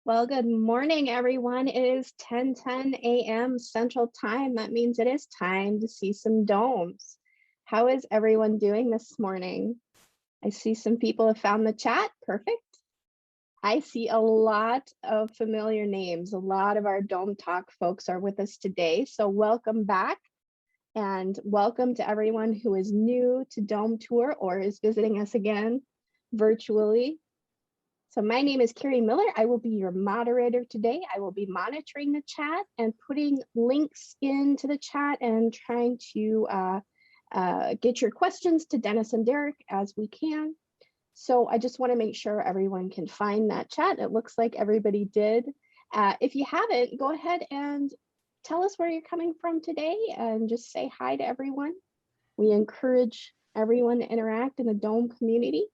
Well, good morning, everyone. It is 10:10 a.m. Central Time. That means it is time to see some domes. How is everyone doing this morning? I see some people have found the chat. Perfect. I see a lot of familiar names. A lot of our Dome Talk folks are with us today. So welcome back and welcome to everyone who is new to Dome Tour or is visiting us again virtually. So my name is Carrie Miller. I will be your moderator today. I will be monitoring the chat and putting links into the chat and trying to get your questions to Dennis and Derek as we can. So I just want to make sure everyone can find that chat. It looks like everybody did. If you haven't, go ahead and tell us where you're coming from today and just say hi to everyone. We encourage everyone to interact in the Dome community.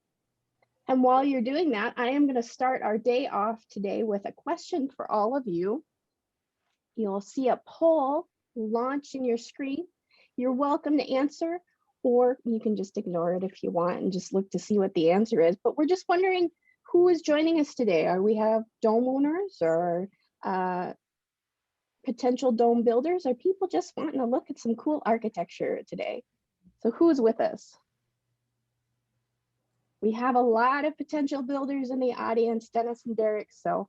And while you're doing that, I am going to start our day off today with a question for all of you. You'll see a poll launch in your screen. You're welcome to answer, or you can just ignore it if you want and just look to see what the answer is. But we're just wondering who is joining us today. Are we have dome owners or potential dome builders? Are people just wanting to look at some cool architecture today? So who is with us? We have a lot of potential builders in the audience, Dennis and Derek, so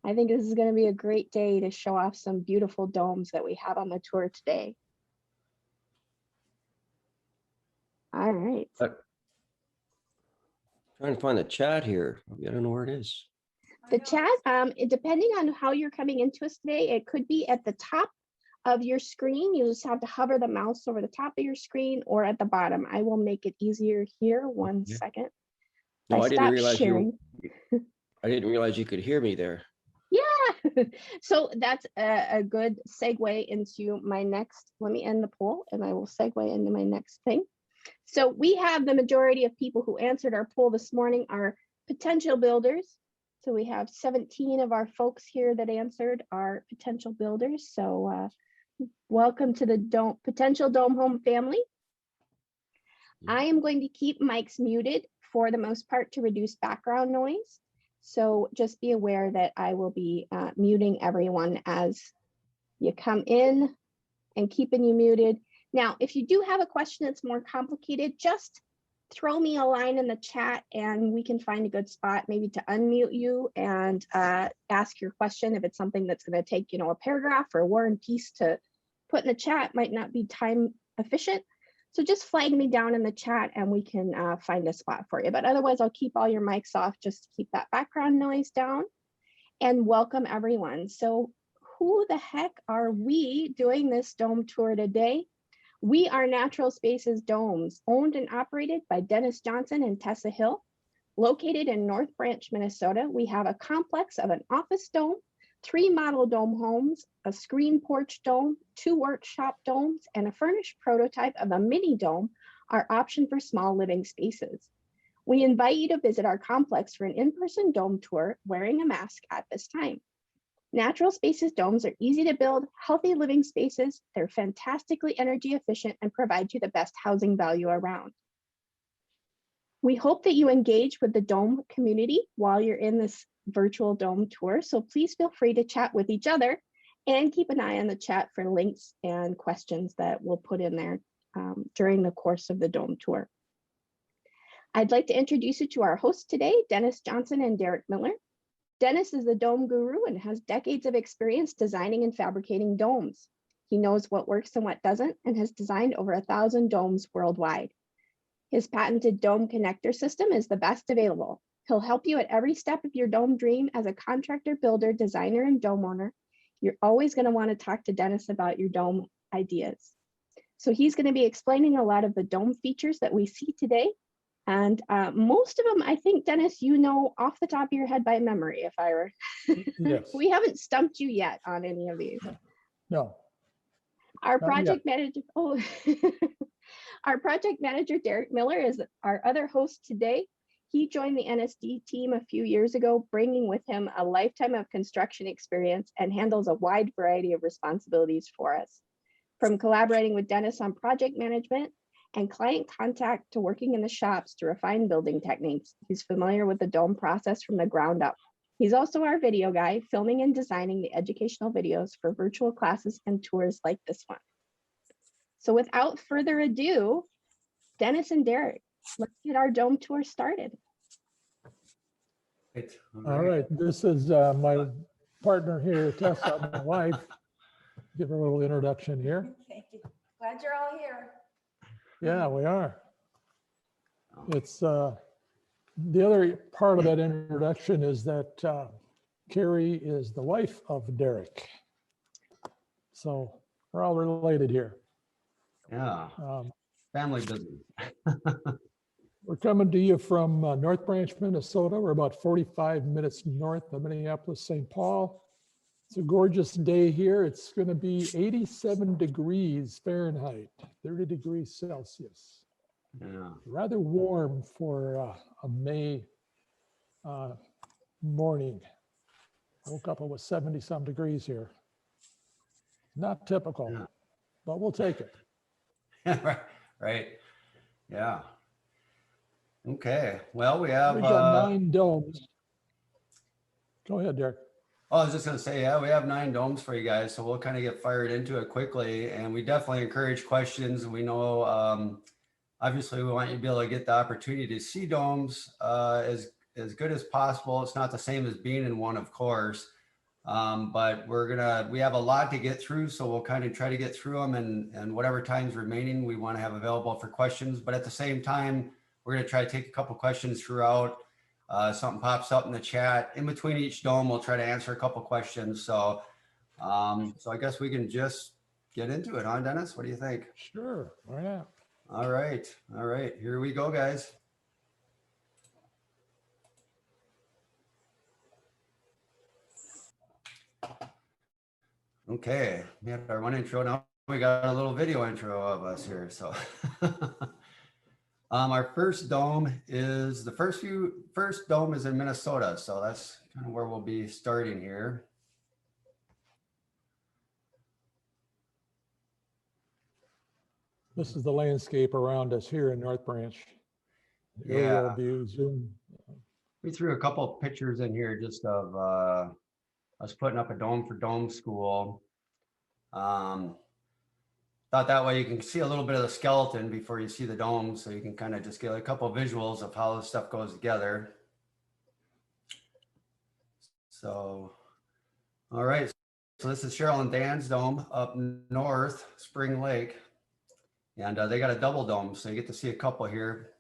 I think this is going to be a great day to show off some beautiful domes that we have on the tour today. All right. Trying to find the chat here. I don't know where it is. The chat, depending on how you're coming into us today, it could be at the top of your screen. You just have to hover the mouse over the top of your screen or at the bottom. I will make it easier here. One second. No, I didn't realize sharing. I didn't realize you could hear me there. Yeah. So that's a good segue into my next. Let me end the poll and I will segue into my next thing. So we have the majority of people who answered our poll this morning are potential builders. So we have 17 of our folks here that answered are potential builders. So welcome to the potential dome home family. I am going to keep mics muted for the most part to reduce background noise. So just be aware that I will be muting everyone as you come in and keeping you muted. Now, if you do have a question that's more complicated, just throw me a line in the chat and we can find a good spot maybe to unmute you and ask your question. If it's something that's going to take, a paragraph or War and Peace to put in the chat, might not be time efficient. So just flag me down in the chat and we can find a spot for you. But otherwise, I'll keep all your mics off just to keep that background noise down. And welcome everyone. So who the heck are we doing this dome tour today? We are Natural Spaces Domes, owned and operated by Dennis Johnson and Tessa Hill. Located in North Branch, Minnesota, we have a complex of an office dome, 3 model dome homes, a screen porch dome, 2 workshop domes, and a furnished prototype of a mini dome are option for small living spaces. We invite you to visit our complex for an in-person dome tour wearing a mask at this time. Natural Spaces domes are easy to build, healthy living spaces. They're fantastically energy efficient and provide you the best housing value around. We hope that you engage with the dome community while you're in this virtual dome tour. So please feel free to chat with each other and keep an eye on the chat for links and questions that we'll put in there during the course of the dome tour. I'd like to introduce you to our hosts today, Dennis Johnson and Derek Miller. Dennis is the dome guru and has decades of experience designing and fabricating domes. He knows what works and what doesn't and has designed over 1,000 domes worldwide. His patented dome connector system is the best available. He'll help you at every step of your dome dream as a contractor, builder, designer, and dome owner. You're always going to want to talk to Dennis about your dome ideas. So he's going to be explaining a lot of the dome features that we see today. And most of them, I think, Dennis, off the top of your head by memory, if I were. Yes. We haven't stumped you yet on any of these. No. Our project manager, our project manager, Derek Miller, is our other host today. He joined the NSD team a few years ago, bringing with him a lifetime of construction experience and handles a wide variety of responsibilities for us. From collaborating with Dennis on project management and client contact to working in the shops to refine building techniques, he's familiar with the dome process from the ground up. He's also our video guy, filming and designing the educational videos for virtual classes and tours like this one. So without further ado, Dennis and Derek, let's get our dome tour started. All right, this is my partner here, Tessa, my wife. Give her a little introduction here. Thank you. Glad you're all here. Yeah, we are. It's the other part of that introduction is that Carrie is the wife of Derek. So we're all related here. Yeah, family business. We're coming to you from North Branch, Minnesota. We're about 45 minutes north of Minneapolis, St. Paul. It's a gorgeous day here. It's going to be 87 degrees Fahrenheit, 30 degrees Celsius. Yeah, Rather warm for a May morning. I woke up, it was 70 some degrees here. Not typical, Yeah. but we'll take it. right. Yeah. Okay. Well, we have. We've got 9 domes. Go ahead, Derek. I was just going to say, yeah, we have 9 domes for you guys, so we'll kind of get fired into it quickly. And we definitely encourage questions. We know, obviously, we want you to be able to get the opportunity to see domes as good as possible. It's not the same as being in one, of course, but we have a lot to get through, so we'll kind of try to get through them, and whatever time's remaining, we want to have available for questions. But at the same time, we're going to try to take a couple questions throughout. Something pops up in the chat. In between each dome, we'll try to answer a couple questions. So I guess we can just get into it, huh, Dennis? What do you think? Sure, why not? All right. Here we go, guys. Okay, we had our one intro. Now we got a little video intro of us here. So our first dome is first dome is in Minnesota. So that's kind of where we'll be starting here. This is the landscape around us here in North Branch. Aerial view, zoom. We threw a couple of pictures in here just of us putting up a dome for dome school. Thought that way you can see a little bit of the skeleton before you see the dome, so you can kind of just get a couple of visuals of how this stuff goes together. So, all right. So this is Cheryl and Dan's dome up north, Spring Lake. And they got a double dome, so you get to see a couple here,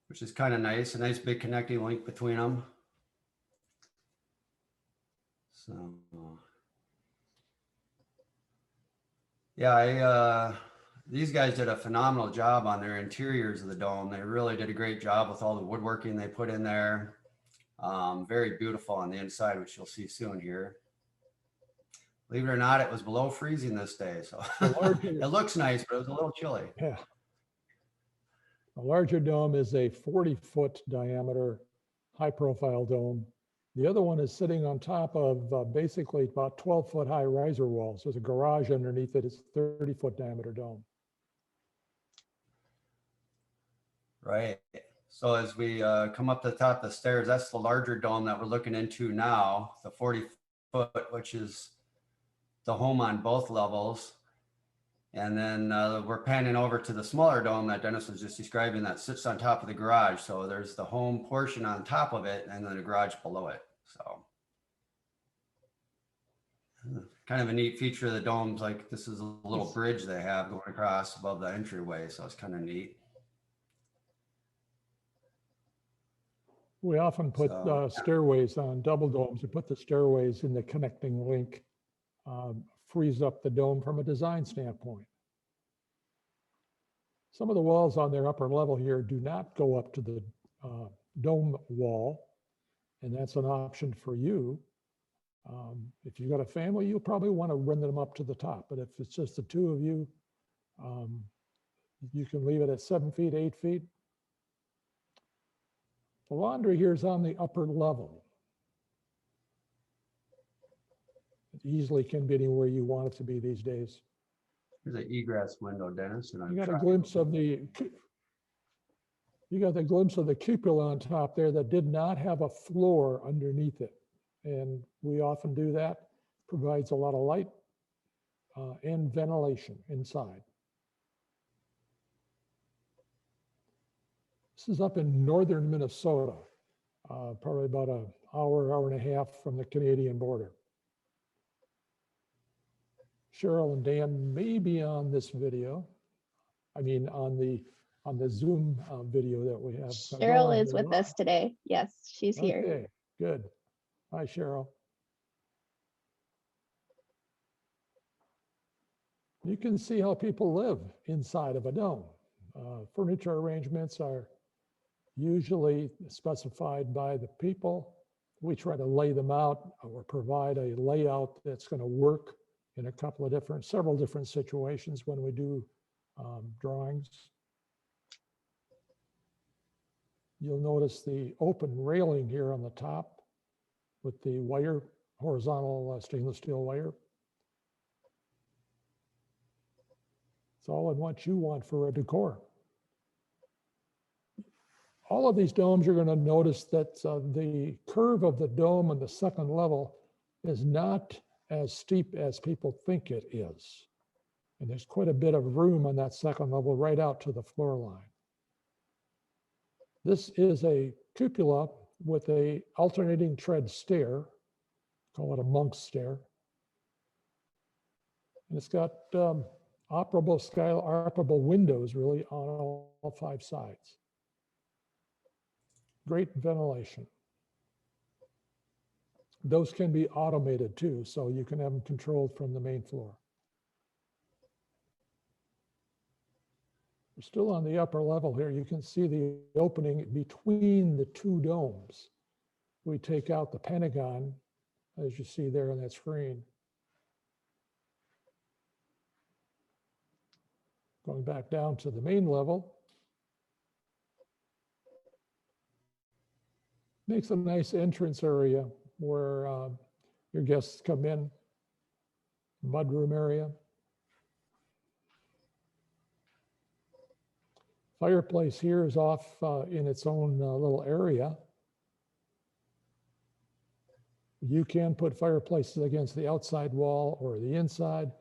which is kind of nice. A nice big connecting link between them. So, yeah, these guys did a phenomenal job on their interiors of the dome. They really did a great job with all the woodworking they put in there. Very beautiful on the inside, which you'll see soon here. Believe it or not, it was below freezing this day. So it looks nice, but it was a little chilly. Yeah. A larger dome is a 40-foot diameter, high-profile dome. The other one is sitting on top of basically about 12-foot high riser walls. There's a garage underneath it. It's a 30-foot diameter dome. Right. So as we come up to the top of the stairs, that's the larger dome that we're looking into now, the 40-foot, which is the home on both levels. And then we're panning over to the smaller dome that Dennis was just describing that sits on top of the garage. So there's the home portion on top of it and then the garage below it. So kind of a neat feature of the domes, like this is a little bridge they have going across above the entryway. So it's kind of neat. We often put stairways on double domes. We put the stairways in the connecting link, frees up the dome from a design standpoint. Some of the walls on their upper level here do not go up to the dome wall, and that's an option for you. If you've got a family, you'll probably want to run them up to the top, but if it's just the two of you, you can leave it at 7 feet, 8 feet. The laundry here is on the upper level. It easily can be anywhere you want it to be these days. There's an egress window, Dennis. And you got a glimpse of the, You got the glimpse of the cupola on top there that did not have a floor underneath it. And we often do that. Provides a lot of light and ventilation inside. This is up in northern Minnesota, probably about an hour, hour and a half from the Canadian border. Cheryl and Dan may be on this video. I mean, on the Zoom video that we have. Cheryl is with us today. Yes, she's here. Okay, good. Hi, Cheryl. You can see how people live inside of a dome. Furniture arrangements are usually specified by the people. We try to lay them out or provide a layout that's going to work in several different situations when we do drawings. You'll notice the open railing here on the top with the wire, horizontal stainless steel wire. It's all in what you want for a decor. All of these domes, you're going to notice that the curve of the dome on the second level is not as steep as people think it is. And there's quite a bit of room on that second level right out to the floor line. This is a cupola with a alternating tread stair, call it a monk's stair. And it's got operable windows really on all 5 sides. Great ventilation. Those can be automated too, so you can have them controlled from the main floor. We're still on the upper level here. You can see the opening between the 2 domes. We take out the pentagon, as you see there on that screen. Going back down to the main level. Makes a nice entrance area where your guests come in, mudroom area. Fireplace here is off in its own little area. You can put fireplaces against the outside wall or the inside,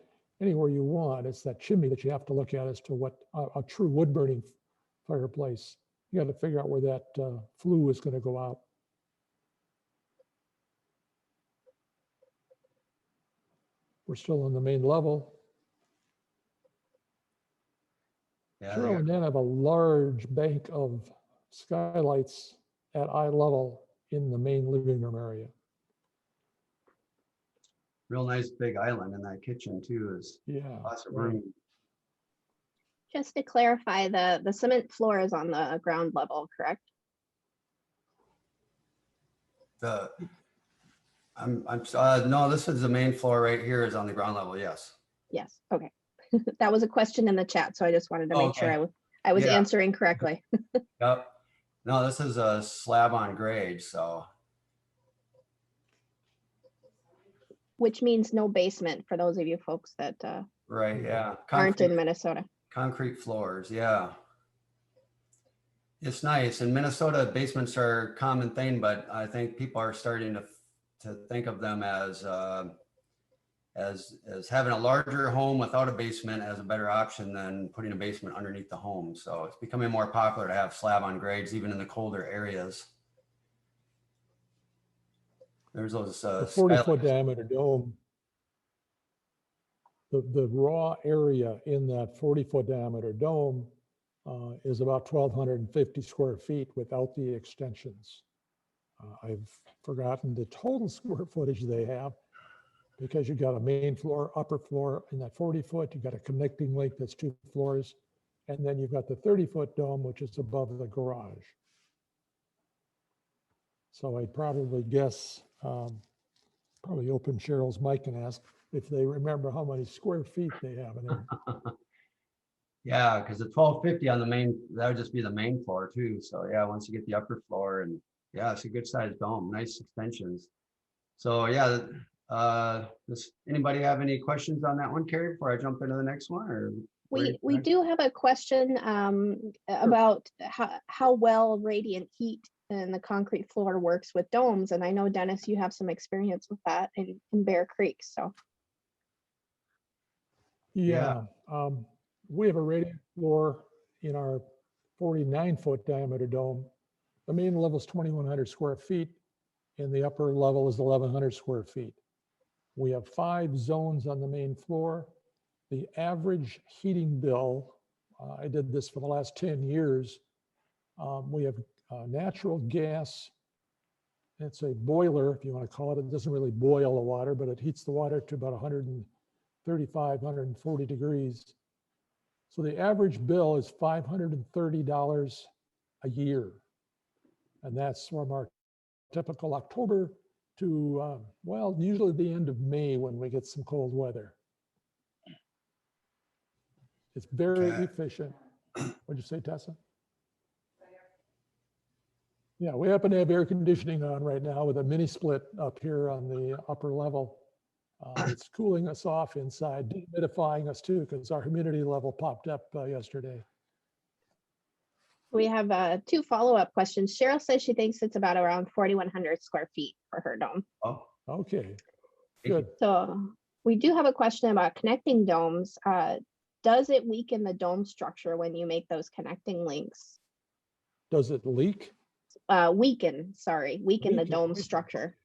anywhere you want. It's that chimney that you have to look at as to what a true wood burning fireplace. You got to figure out where that flue is going to go out. We're still on the main level. Yeah, Cheryl and Dan have a large bank of skylights at eye level in the main living room area. real nice big island in that kitchen too. Is lots of room. Just to clarify, the cement floor is on the ground level, correct? No, this is the main floor right here is on the ground level. Yes. Yes. Okay. That was a question in the chat, so I just wanted to make sure I was answering correctly. Yep. No, this is a slab on grade, so. Which means no basement for those of you folks that Right. Yeah. aren't in Minnesota. Concrete floors. Yeah. It's nice. In Minnesota, basements are a common thing, but I think people are starting to think of them as having a larger home without a basement as a better option than putting a basement underneath the home. So it's becoming more popular to have slab on grades, even in the colder areas. There's those 40-foot diameter dome. The raw area in that 40-foot diameter dome is about 1,250 square feet without the extensions. I've forgotten the total square footage they have, because you've got a main floor, upper floor in that 40-foot, you've got a connecting link that's 2 floors, and then you've got the 30-foot dome, which is above the garage. So I'd probably guess, probably open Cheryl's mic and ask if they remember how many square feet they have in there. Yeah, because the 1,250 on the main, that would just be the main floor too. So yeah, once you get the upper floor, and yeah, it's a good sized dome, nice extensions. So yeah, does anybody have any questions on that one, Carrie, before I jump into the next one, or We do have a question about how well radiant heat in the concrete floor works with domes. And I know, Dennis, you have some experience with that in Bear Creek. So Yeah, we have a radiant floor in our 49-foot diameter dome. The main level is 2,100 square feet, and the upper level is 1,100 square feet. We have 5 zones on the main floor. The average heating bill, I did this for the last 10 years. We have natural gas. It's a boiler, if you want to call it. It doesn't really boil the water, but it heats the water to about 135, 140 degrees. So the average bill is $530 a year. And that's from our typical October to, well, usually the end of May when we get some cold weather. It's very efficient. What'd you say, Tessa? Yeah, we happen to have air conditioning on right now with a mini split up here on the upper level. It's cooling us off inside, dehumidifying us too, because our humidity level popped up yesterday. we have 2 follow-up questions. Cheryl says she thinks it's about around 4,100 square feet for her dome. Oh, Okay, good. So we do have a question about connecting domes. Does it weaken the dome structure when you make those connecting links? Does it leak? Weaken the dome Weaken. structure.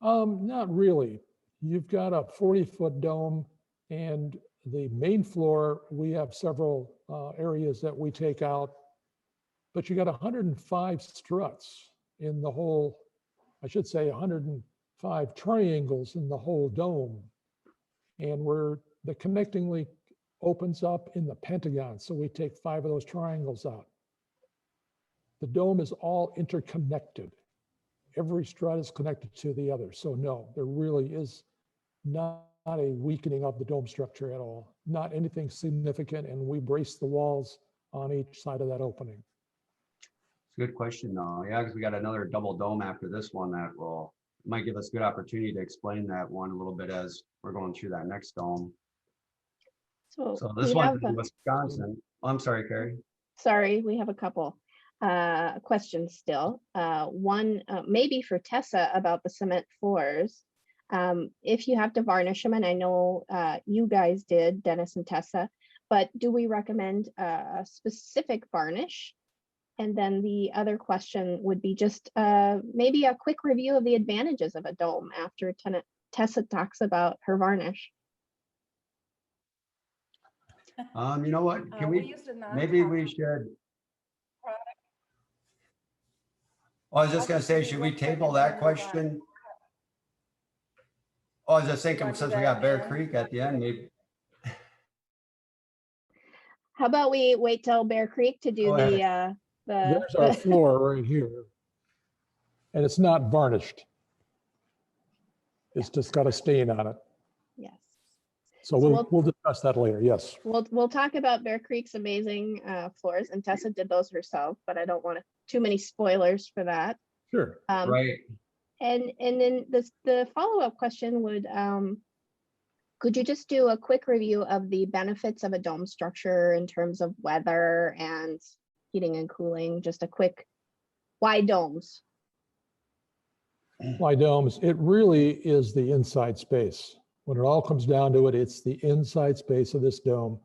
Not really. You've got a 40-foot dome, and the main floor, we have several areas that we take out, but you got 105 struts in the whole, I should say 105 triangles in the whole dome. And where the connecting link opens up in the pentagon, so we take 5 of those triangles out. The dome is all interconnected. Every strut is connected to the other. So no, there really is not a weakening of the dome structure at all. Not anything significant, and we brace the walls on each side of that opening. it's a good question though. Yeah, because we got another double dome after this one that might give us a good opportunity to explain that one a little bit as we're going through that next dome. So this one's in Wisconsin. Oh, I'm sorry, Carrie. Sorry, we have a couple questions still. One maybe for Tessa about the cement floors. If you have to varnish them, and I know you guys did, Dennis and Tessa, but do we recommend a specific varnish? And then the other question would be just maybe a quick review of the advantages of a dome after Tessa talks about her varnish. You know what? Can maybe we should. I was just going to say, should we table that question? Oh, I was just thinking, since we got Bear Creek at the end, maybe. How about we wait till Bear Creek to do There's our floor right here. And it's not varnished. It's just got a stain on it. Yes. So we'll discuss that later, yes. We'll talk about Bear Creek's amazing floors, and Tessa did those herself, but I don't want too many spoilers for that. Sure. Right. And then the follow-up question would, could you just do a quick review of the benefits of a dome structure in terms of weather and heating and cooling? Just a quick, why domes? Why domes? It really is the inside space. When it all comes down to it, it's the inside space of this dome.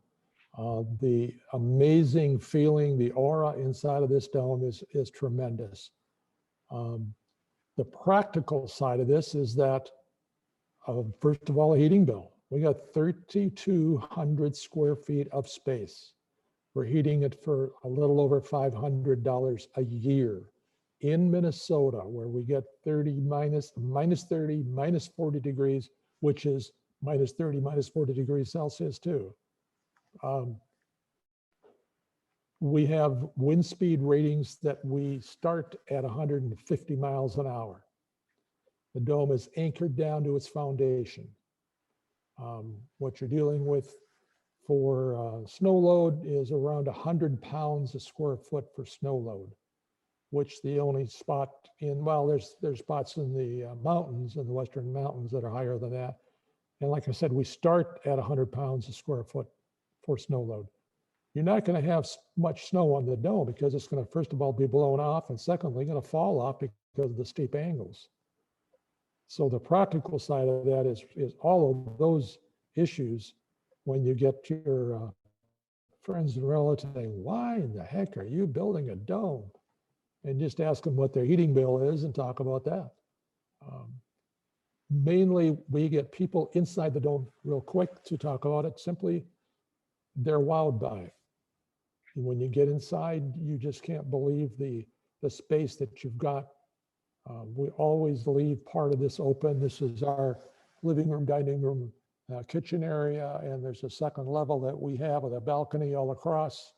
The amazing feeling, the aura inside of this dome is tremendous. The practical side of this is that, first of all, a heating bill. We got 3,200 square feet of space. We're heating it for a little over $500 a year in Minnesota, where we get minus 30, minus 40 degrees, which is minus 30, minus 40 degrees Celsius too. We have wind speed ratings that we start at 150 miles an hour. The dome is anchored down to its foundation. What you're dealing with for snow load is around 100 pounds a square foot for snow load, which the only spot well, there's spots in the mountains, in the Western mountains, that are higher than that. And like I said, we start at 100 pounds a square foot for snow load. You're not going to have much snow on the dome because it's going to, first of all, be blown off, and secondly, going to fall off because of the steep angles. So the practical side of that is all of those issues when you get to your friends and relatives saying, why in the heck are you building a dome? And just ask them what their heating bill is and talk about that. Mainly, we get people inside the dome real quick to talk about it. Simply, they're wowed by it. And when you get inside, you just can't believe the space that you've got. We always leave part of this open. This is our living room, dining room, kitchen area, and there's a second level that we have with a balcony all across.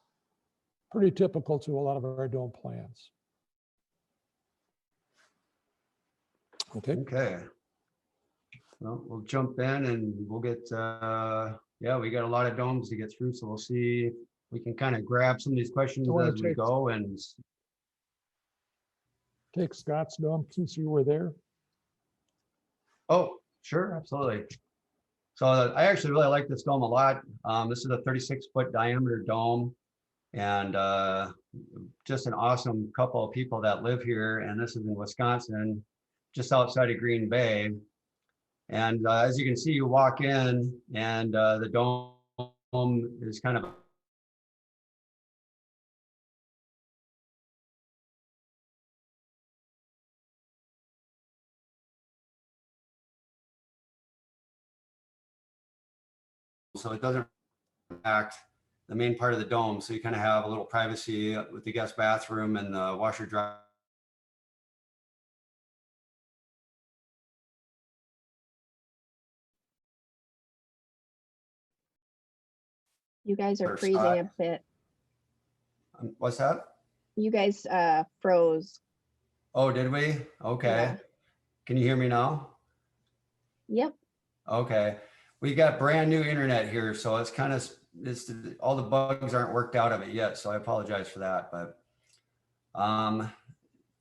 Pretty typical to a lot of our dome plans. Okay. Okay. Well, we'll jump in and we'll get, yeah, we got a lot of domes to get through, so we'll see if we can kind of grab some of these questions as we go. And take Scott's dome since you were there. oh, sure, absolutely. So I actually really like this dome a lot. This is a 36-foot diameter dome, and just an awesome couple of people that live here. And this is in Wisconsin, just outside of Green Bay. And as you can see, you walk in and the dome is kind of so it doesn't impact the main part of the dome. So you kind of have a little privacy with the guest bathroom and the washer dryer. You guys are Or freezing Scott. a bit. What's that? You guys froze. Oh, did we? Okay. Yeah. Can you hear me now? Yep. Okay. We got brand new internet here, so it's kind of, all the bugs aren't worked out of it yet, so I apologize for that. But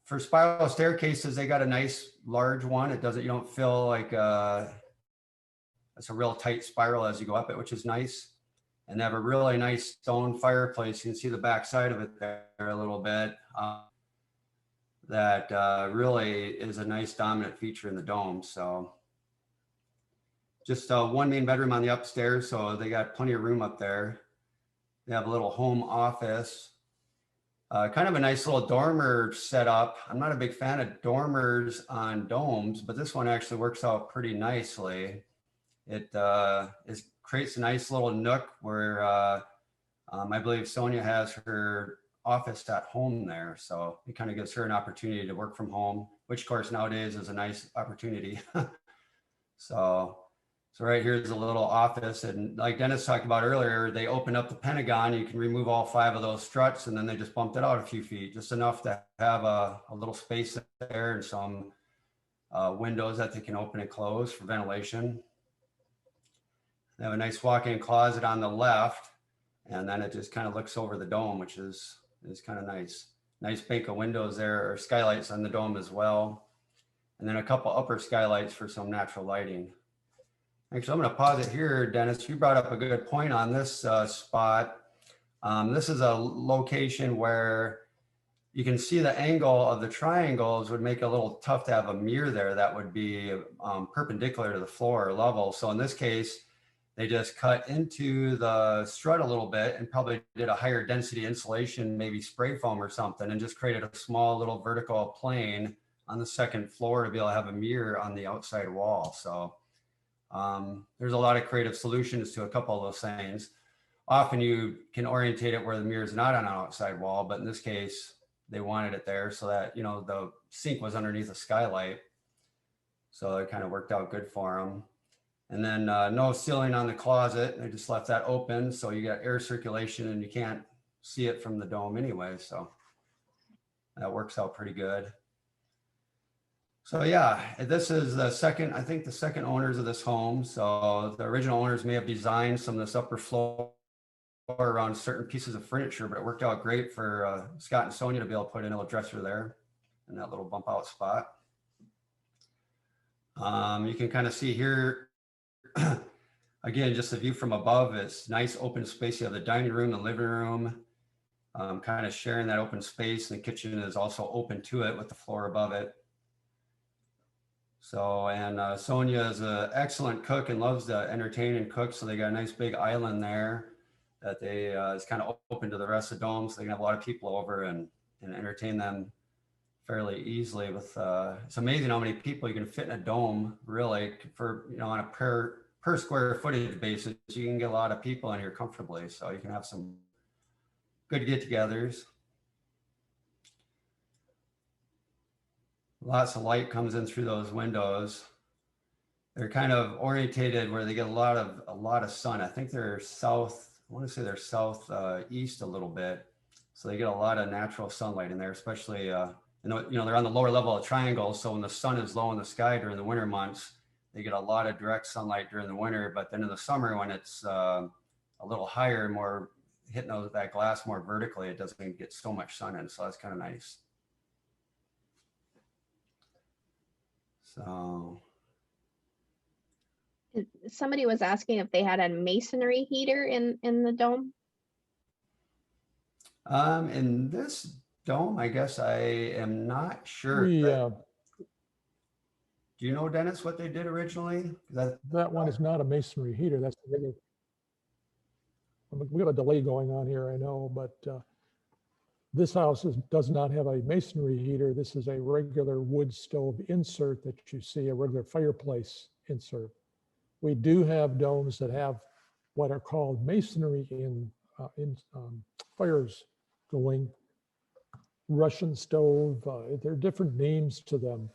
for spiral staircases, they got a nice large one. It doesn't, you don't feel like it's a real tight spiral as you go up it, which is nice. And they have a really nice stone fireplace. You can see the back side of it there a little bit. That really is a nice dominant feature in the dome. So just one main bedroom on the upstairs. So they got plenty of room up there. They have a little home office. Kind of a nice little dormer setup. I'm not a big fan of dormers on domes, but this one actually works out pretty nicely. It creates a nice little nook where I believe Sonia has her office at home there. So it kind of gives her an opportunity to work from home, which of course nowadays is a nice opportunity. So right here is a little office. And like Dennis talked about earlier, they opened up the Pentagon. You can remove all 5 of those struts, and then they just bumped it out a few feet, just enough to have a little space there and some windows that they can open and close for ventilation. They have a nice walk-in closet on the left, and then it just kind of looks over the dome, which is kind of nice. Nice bank of windows there, or skylights on the dome as well. And then a couple upper skylights for some natural lighting. Actually, I'm going to pause it here, Dennis. You brought up a good point on this spot. This is a location where you can see the angle of the triangles would make it a little tough to have a mirror there that would be perpendicular to the floor level. So in this case, they just cut into the strut a little bit and probably did a higher density insulation, maybe spray foam or something, and just created a small little vertical plane on the second floor to be able to have a mirror on the outside wall. So there's a lot of creative solutions to a couple of those things. Often you can orientate it where the mirror is not on an outside wall, but in this case, they wanted it there so that, you know, the sink was underneath a skylight. So it kind of worked out good for them. And then no ceiling on the closet. They just left that open. So you got air circulation and you can't see it from the dome anyway. So that works out pretty good. So yeah, this is the second, I think the second owners of this home. So the original owners may have designed some of this upper floor around certain pieces of furniture, but it worked out great for Scott and Sonia to be able to put in a little dresser there in that little bump out spot. You can kind of see here, Again, just the view from above, it's nice open space. You have the dining room, the living room, kind of sharing that open space. The kitchen is also open to it with the floor above it. So, and Sonia is an excellent cook and loves to entertain and cook. So they got a nice big island there that they is kind of open to the rest of the dome. So they can have a lot of people over and entertain them fairly easily with, it's amazing how many people you can fit in a dome, really, for, you know, on a per square footage basis. You can get a lot of people in here comfortably. So you can have some good get-togethers. Lots of light comes in through those windows. They're kind of orientated where they get a lot of sun. I think they're south, I want to say they're south east a little bit. So they get a lot of natural sunlight in there, especially, you know, they're on the lower level of triangles. So when the sun is low in the sky during the winter months, they get a lot of direct sunlight during the winter. But then in the summer, when it's a little higher, more hitting that glass more vertically, it doesn't get so much sun in. So that's kind of nice. So Somebody was asking if they had a masonry heater in the dome. In this dome, I guess I am not sure. We, Do you know, Dennis, what they did originally? that one is not a masonry heater. That's the regular. We got a delay going on here, I know, but this house does not have a masonry heater. This is a regular wood stove insert that you see, a regular fireplace insert. We do have domes that have what are called masonry in fires going, Russian stove. There are different names to them,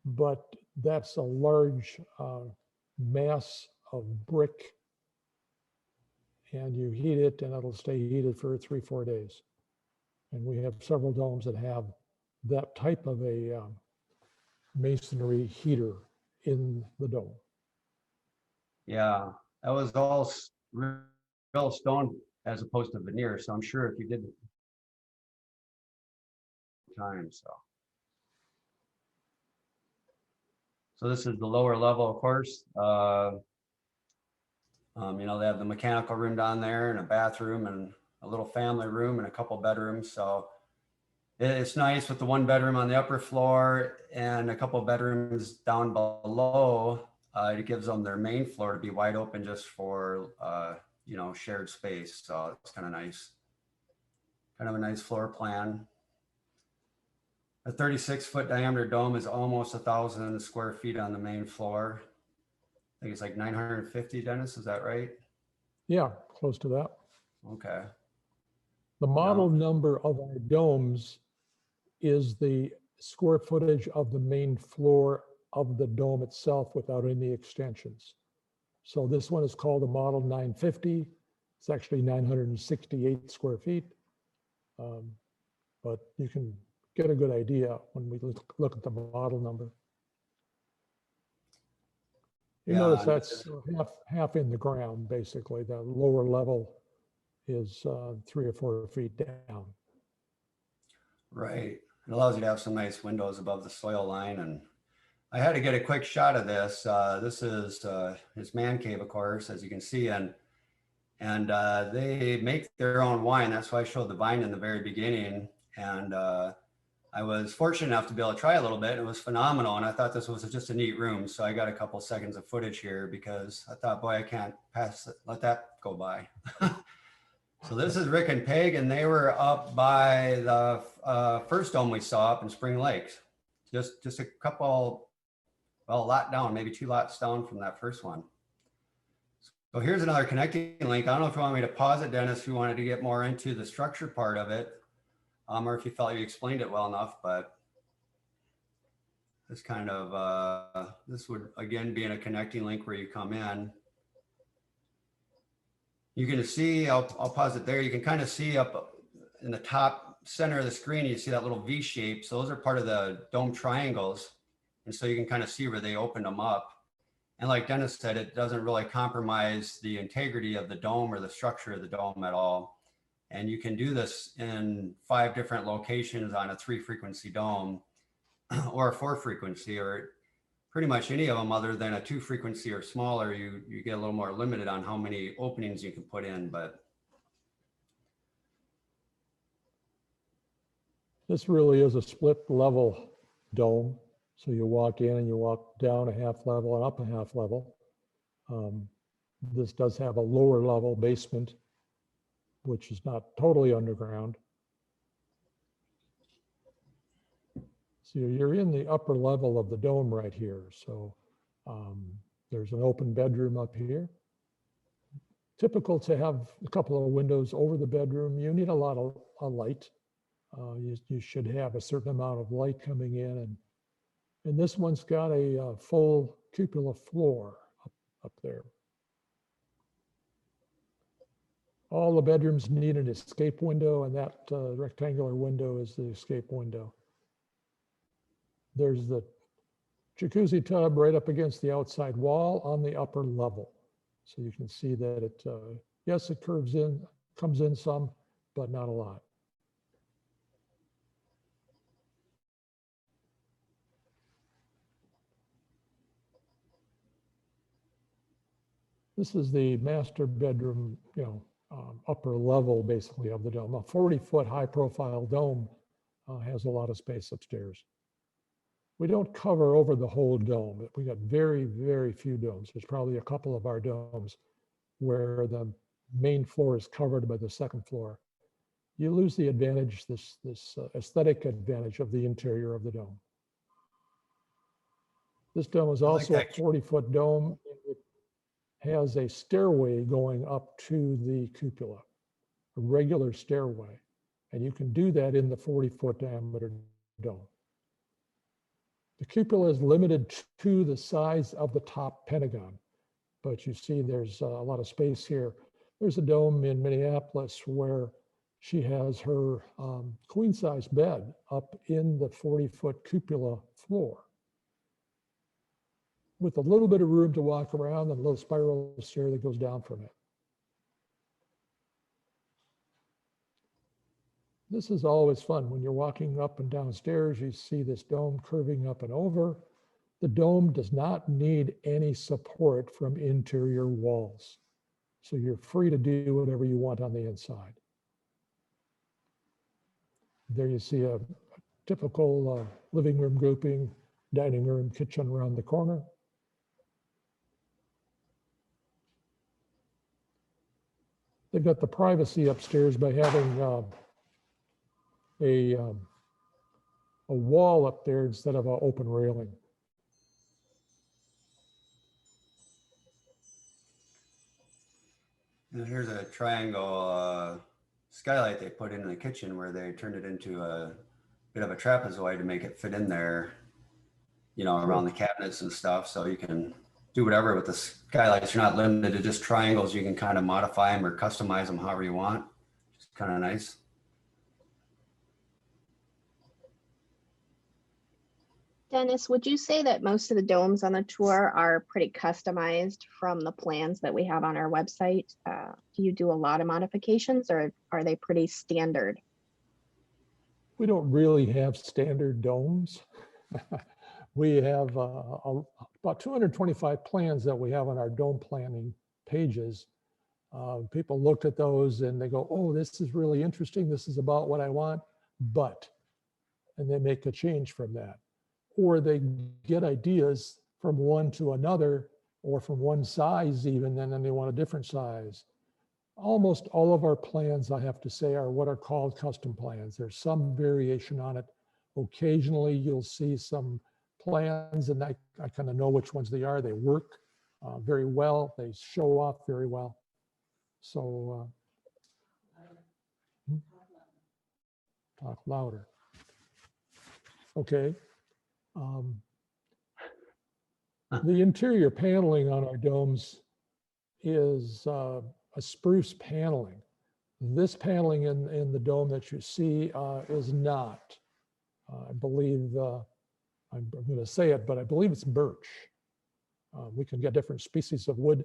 but that's a large mass of brick, and you heat it and it'll stay heated for 3-4 days. And we have several domes that have that type of a masonry heater in the dome. Yeah, that was all real stone as opposed to veneer. So I'm sure if you did time, so this is the lower level, of course. You know, they have the mechanical room down there and a bathroom and a little family room and a couple bedrooms. So it's nice with the one bedroom on the upper floor and a couple bedrooms down below. It gives them their main floor to be wide open just for, you know, shared space. So it's kind of nice. Kind of a nice floor plan. A 36-foot diameter dome is almost 1,000 square feet on the main floor. I think it's like 950, Dennis, is that right? Yeah, close to that. Okay. The model number of our domes is the square footage of the main floor of the dome itself without any extensions. So this one is called a model 950. It's actually 968 square feet. But you can get a good idea when we look at the model number. You notice that's half in the ground, basically. The lower level is 3 or 4 feet down. Right. It allows you to have some nice windows above the soil line. And I had to get a quick shot of this. This is his man cave, of course, as you can see. And they make their own wine. That's why I showed the vine in the very beginning. And I was fortunate enough to be able to try a little bit. It was phenomenal. And I thought this was just a neat room. So I got a couple seconds of footage here because I thought, boy, I can't let that go by. So this is Rick and Peg, and they were up by the first dome we saw up in Spring Lake. Just a couple, well, a lot down, maybe 2 lots down from that first one. So here's another connecting link. I don't know if you want me to pause it, Dennis, if you wanted to get more into the structure part of it, or if you felt you explained it well enough, but this kind of, this would again be in a connecting link where you come in. You can see, I'll pause it there. You can kind of see up in the top center of the screen, you see that little V shape. So those are part of the dome triangles. And so you can kind of see where they opened them up. And like Dennis said, it doesn't really compromise the integrity of the dome or the structure of the dome at all. And you can do this in 5 different locations on a 3-frequency dome or a 4-frequency, or pretty much any of them other than a 2 frequency or smaller, you get a little more limited on how many openings you can put in, but this really is a split level dome. So you walk in and you walk down a half level and up a half level. This does have a lower level basement, which is not totally underground. So you're in the upper level of the dome right here. So there's an open bedroom up here. Typical to have a couple of windows over the bedroom. You need a lot of light. You should have a certain amount of light coming in. And this one's got a full cupola floor up there. All the bedrooms need an escape window, and that rectangular window is the escape window. There's the jacuzzi tub right up against the outside wall on the upper level. So you can see that it, yes, it curves in, comes in some, but not a lot. This is the master bedroom, upper level basically of the dome. A 40-foot high profile dome has a lot of space upstairs. We don't cover over the whole dome. We got very, very few domes. There's probably a couple of our domes where the main floor is covered by the second floor. You lose the advantage, this aesthetic advantage of the interior of the dome. This dome is also a 40-foot dome. It has a stairway going up to the cupola, a regular stairway. And you can do that in the 40-foot diameter dome. The cupola is limited to the size of the top pentagon, but you see there's a lot of space here. There's a dome in Minneapolis where she has her queen-size bed up in the 40-foot cupola floor, with a little bit of room to walk around and a little spiral stair that goes down from it. This is always fun. When you're walking up and down stairs, you see this dome curving up and over. The dome does not need any support from interior walls. So you're free to do whatever you want on the inside. There you see a typical living room grouping, dining room, kitchen around the corner. They've got the privacy upstairs by having a wall up there instead of an open railing. And here's a triangle skylight they put in the kitchen where they turned it into a bit of a trapezoid to make it fit in there, around the cabinets and stuff. So you can do whatever with the skylights. You're not limited to just triangles. You can kind of modify them or customize them however you want. It's kind of nice. Dennis, would you say that most of the domes on the tour are pretty customized from the plans that we have on our website? Do you do a lot of modifications, or are they pretty standard? We don't really have standard domes. We have about 225 plans that we have on our dome planning pages. People looked at those and they go, oh, this is really interesting. This is about what I want, and they make a change from that. Or they get ideas from one to another, or from one size even, and then they want a different size. Almost all of our plans, I have to say, are what are called custom plans. There's some variation on it. Occasionally, you'll see some plans, and I kind of know which ones they are. They work very well. They show off very well. So, talk louder. Okay. The interior paneling on our domes is a spruce paneling. This paneling in the dome that you see is not. I believe, I'm going to say it, but I believe it's birch. We can get different species of wood,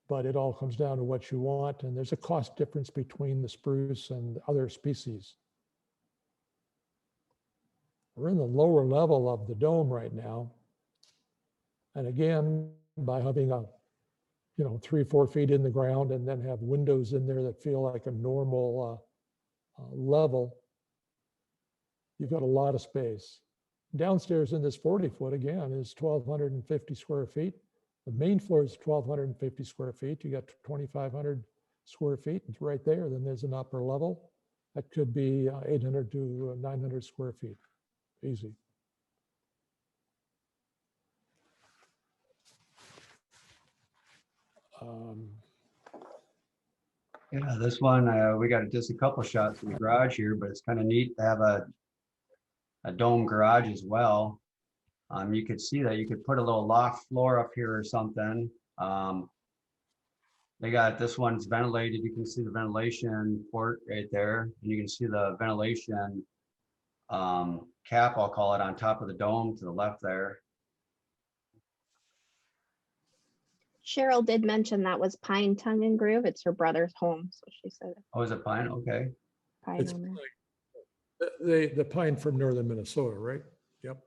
but it all comes down to what you want. And there's a cost difference between the spruce and other species. We're in the lower level of the dome right now. And again, by having a, 3 or 4 feet in the ground and then have windows in there that feel like a normal level, you've got a lot of space. Downstairs in this 40-foot, again, is 1,250 square feet. The main floor is 1,250 square feet. You got 2,500 square feet. It's right there. Then there's an upper level. That could be 800 to 900 square feet. Easy. Yeah, this one, we got just a couple shots in the garage here, but it's kind of neat to have a dome garage as well. You could see that you could put a little loft floor up here or something. They got, this one's ventilated. You can see the ventilation port right there. And you can see the ventilation cap, I'll call it, on top of the dome to the left there. Cheryl did mention that was Pine Tongue and Groove. It's her brother's home, so she said Oh, is it pine? Okay. pine It's on there. the pine from northern Minnesota, right? Yep.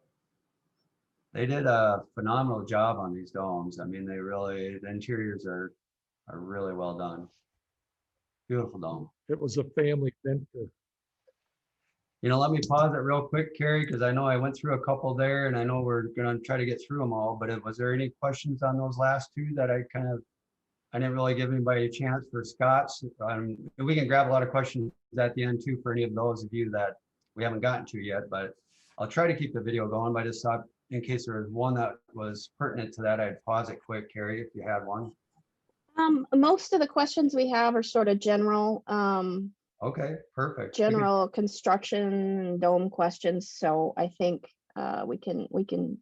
They did a phenomenal job on these domes. I mean, they really, the interiors are really well done. Beautiful dome. It was a family venture. Let me pause it real quick, Carrie, because I know I went through a couple there and I know we're going to try to get through them all, but was there any questions on those last two that I didn't really give anybody a chance for Scott's? We can grab a lot of questions at the end too for any of those of you that we haven't gotten to yet, but I'll try to keep the video going, but I just thought in case there was one that was pertinent to that, I'd pause it quick, Carrie, if you had one. Most of the questions we have are sort of general, Okay, perfect. general construction and dome questions. So I think we can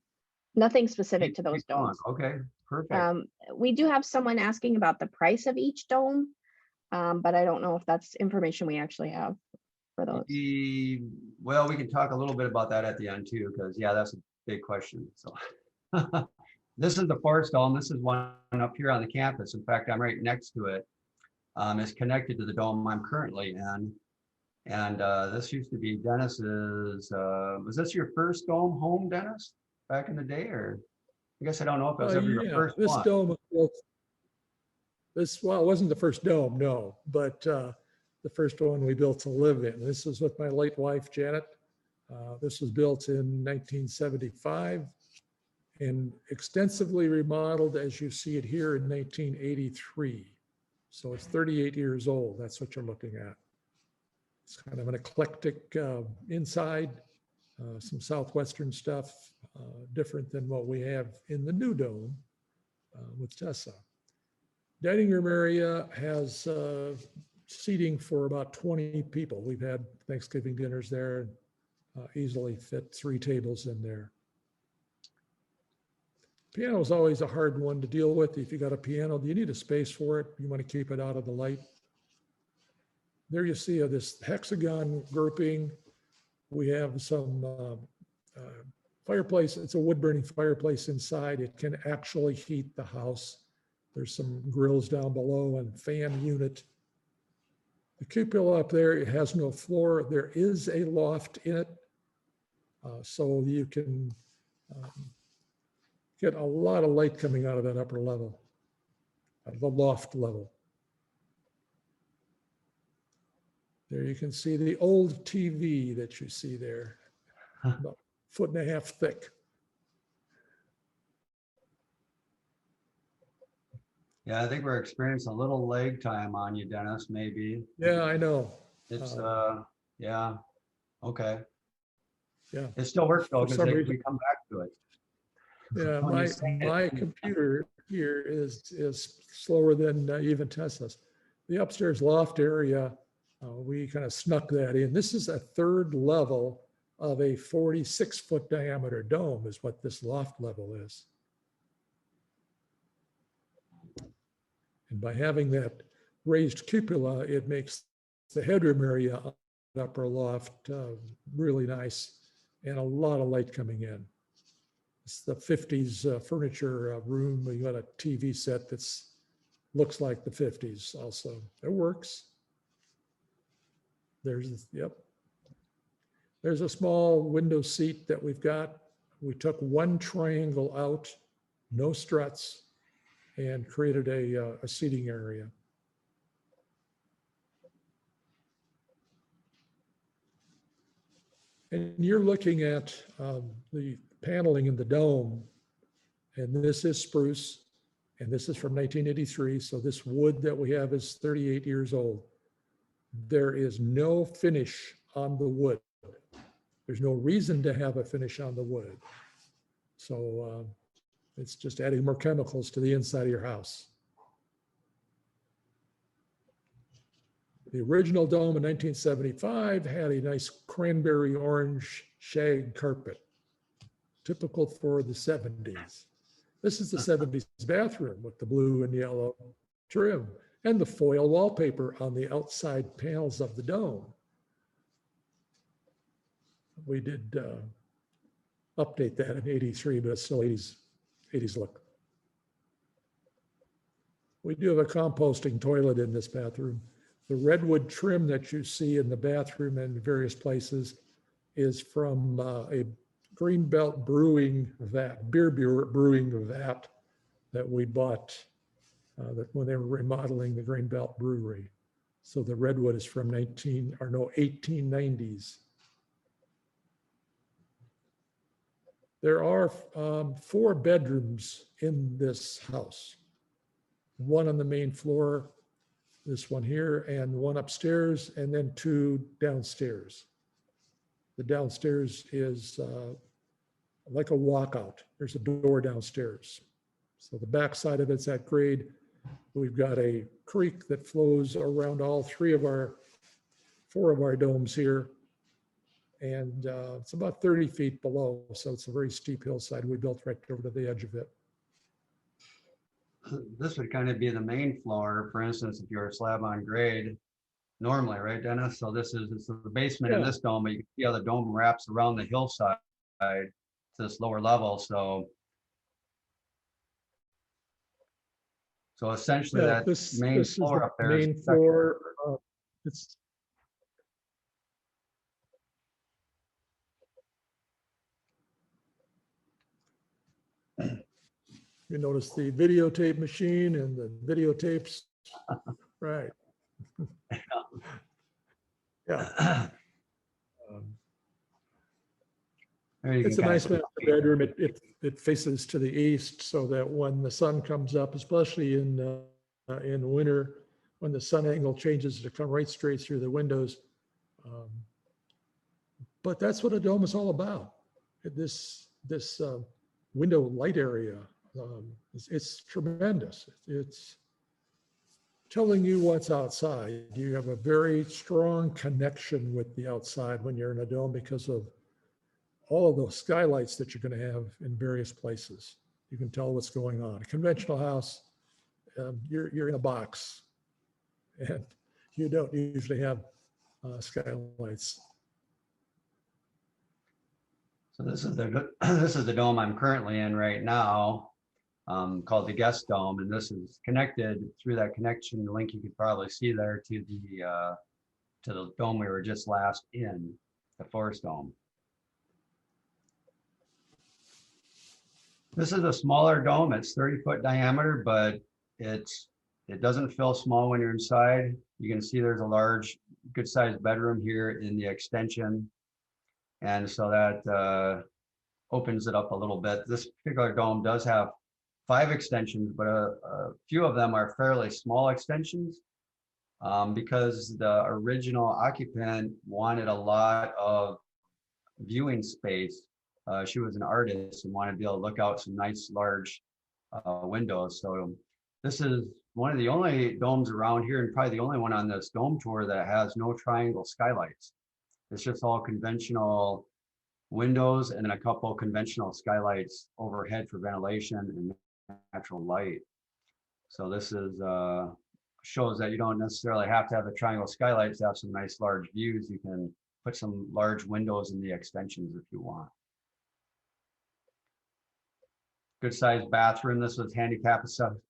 nothing specific to those Keep going. domes. Okay, perfect. We do have someone asking about the price of each dome, but I don't know if that's information we actually have for those. Well, we can talk a little bit about that at the end too, because yeah, that's a big question. So this is the forest dome. This is one up here on the campus. In fact, I'm right next to it. It's connected to the dome I'm currently in. And this used to be Dennis's, was this your first dome home, Dennis, back in the day? Or I guess I don't know if it was ever your first this one. dome, well, it wasn't the first dome, no, but the first one we built to live in. This was with my late wife, Janet. This was built in 1975 and extensively remodeled, as you see it here, in 1983. So it's 38 years old. That's what you're looking at. It's kind of an eclectic inside, some Southwestern stuff, different than what we have in the new dome with Tessa. Dining room area has seating for about 20 people. We've had Thanksgiving dinners there, and easily fit 3 tables in there. Piano is always a hard one to deal with. If you got a piano, you need a space for it. You want to keep it out of the light. There you see this hexagon grouping. We have some fireplace. It's a wood burning fireplace inside. It can actually heat the house. There's some grills down below and fan unit. The cupola up there, it has no floor. There is a loft in it. So you can get a lot of light coming out of that upper level, the loft level. There you can see the old TV that you see there, about 1.5 feet thick. Yeah, I think we're experiencing a little lag time on you, Dennis, maybe. Yeah, I know. It's, yeah, okay. Yeah. It still works though, For because some we reason- come back to it. Yeah, When you say it- my computer here is slower than even Tesla's. The upstairs loft area, we kind of snuck that in. This is a 3rd level of a 46-foot diameter dome is what this loft level is. And by having that raised cupola, it makes the headroom area of the upper loft really nice and a lot of light coming in. It's the 50s furniture room. We got a TV set that's looks like the 50s also. It works. Yep. There's a small window seat that we've got. We took one triangle out no struts, and created a seating area. And you're looking at the paneling in the dome, and this is spruce, and this is from 1983. So this wood that we have is 38 years old. There is no finish on the wood. There's no reason to have a finish on the wood. So it's just adding more chemicals to the inside of your house. The original dome in 1975 had a nice cranberry orange shag carpet, typical for the 70s. This is the 70s bathroom with the blue and yellow trim and the foil wallpaper on the outside panels of the dome. We did update that in 83, but it's still 80s look. We do have a composting toilet in this bathroom. The redwood trim that you see in the bathroom and various places is from a Greenbelt brewing vat, beer brewing vat that we bought that when they were remodeling the Greenbelt brewery. So the redwood is from 1890s. There are 4 bedrooms in this house. One on the main floor, this one here, and one upstairs, and then 2 downstairs. The downstairs is like a walkout. There's a door downstairs. So the back side of it's at grade. We've got a creek that flows around all 4 of our domes here. And it's about 30 feet below. So it's a very steep hillside. We built right over to the edge of it. This would kind of be the main floor, for instance, if you're a slab on grade normally, right, Dennis? So this is the basement in this dome, but you can see how the dome wraps around the hillside to this lower level. So essentially that main floor up there is main floor. It's you notice the videotape machine and the videotapes, right? Yeah. It's a nice master bedroom. It faces to the east so that when the sun comes up, especially in winter, when the sun angle changes to come right straight through the windows. But that's what a dome is all about. This window light area, it's tremendous. It's telling you what's outside. You have a very strong connection with the outside when you're in a dome because of all of those skylights that you're going to have in various places. You can tell what's going on. A conventional house, you're in a box, and you don't usually have skylights. So this is the dome I'm currently in right now, called the guest dome, and this is connected through that connection link you could probably see there to the dome we were just last in, the forest dome. This is a smaller dome. It's 30-foot diameter, but it doesn't feel small when you're inside. You can see there's a large, good-sized bedroom here in the extension. And so that opens it up a little bit. This particular dome does have 5 extensions, but a few of them are fairly small extensions because the original occupant wanted a lot of viewing space. She was an artist and wanted to be able to look out some nice large windows. So this is one of the only domes around here, and probably the only one on this dome tour that has no triangle skylights. It's just all conventional windows and then a couple conventional skylights overhead for ventilation and natural light. So this is shows that you don't necessarily have to have the triangle skylights to have some nice large views. You can put some large windows in the extensions if you want. Good sized bathroom. This was handicap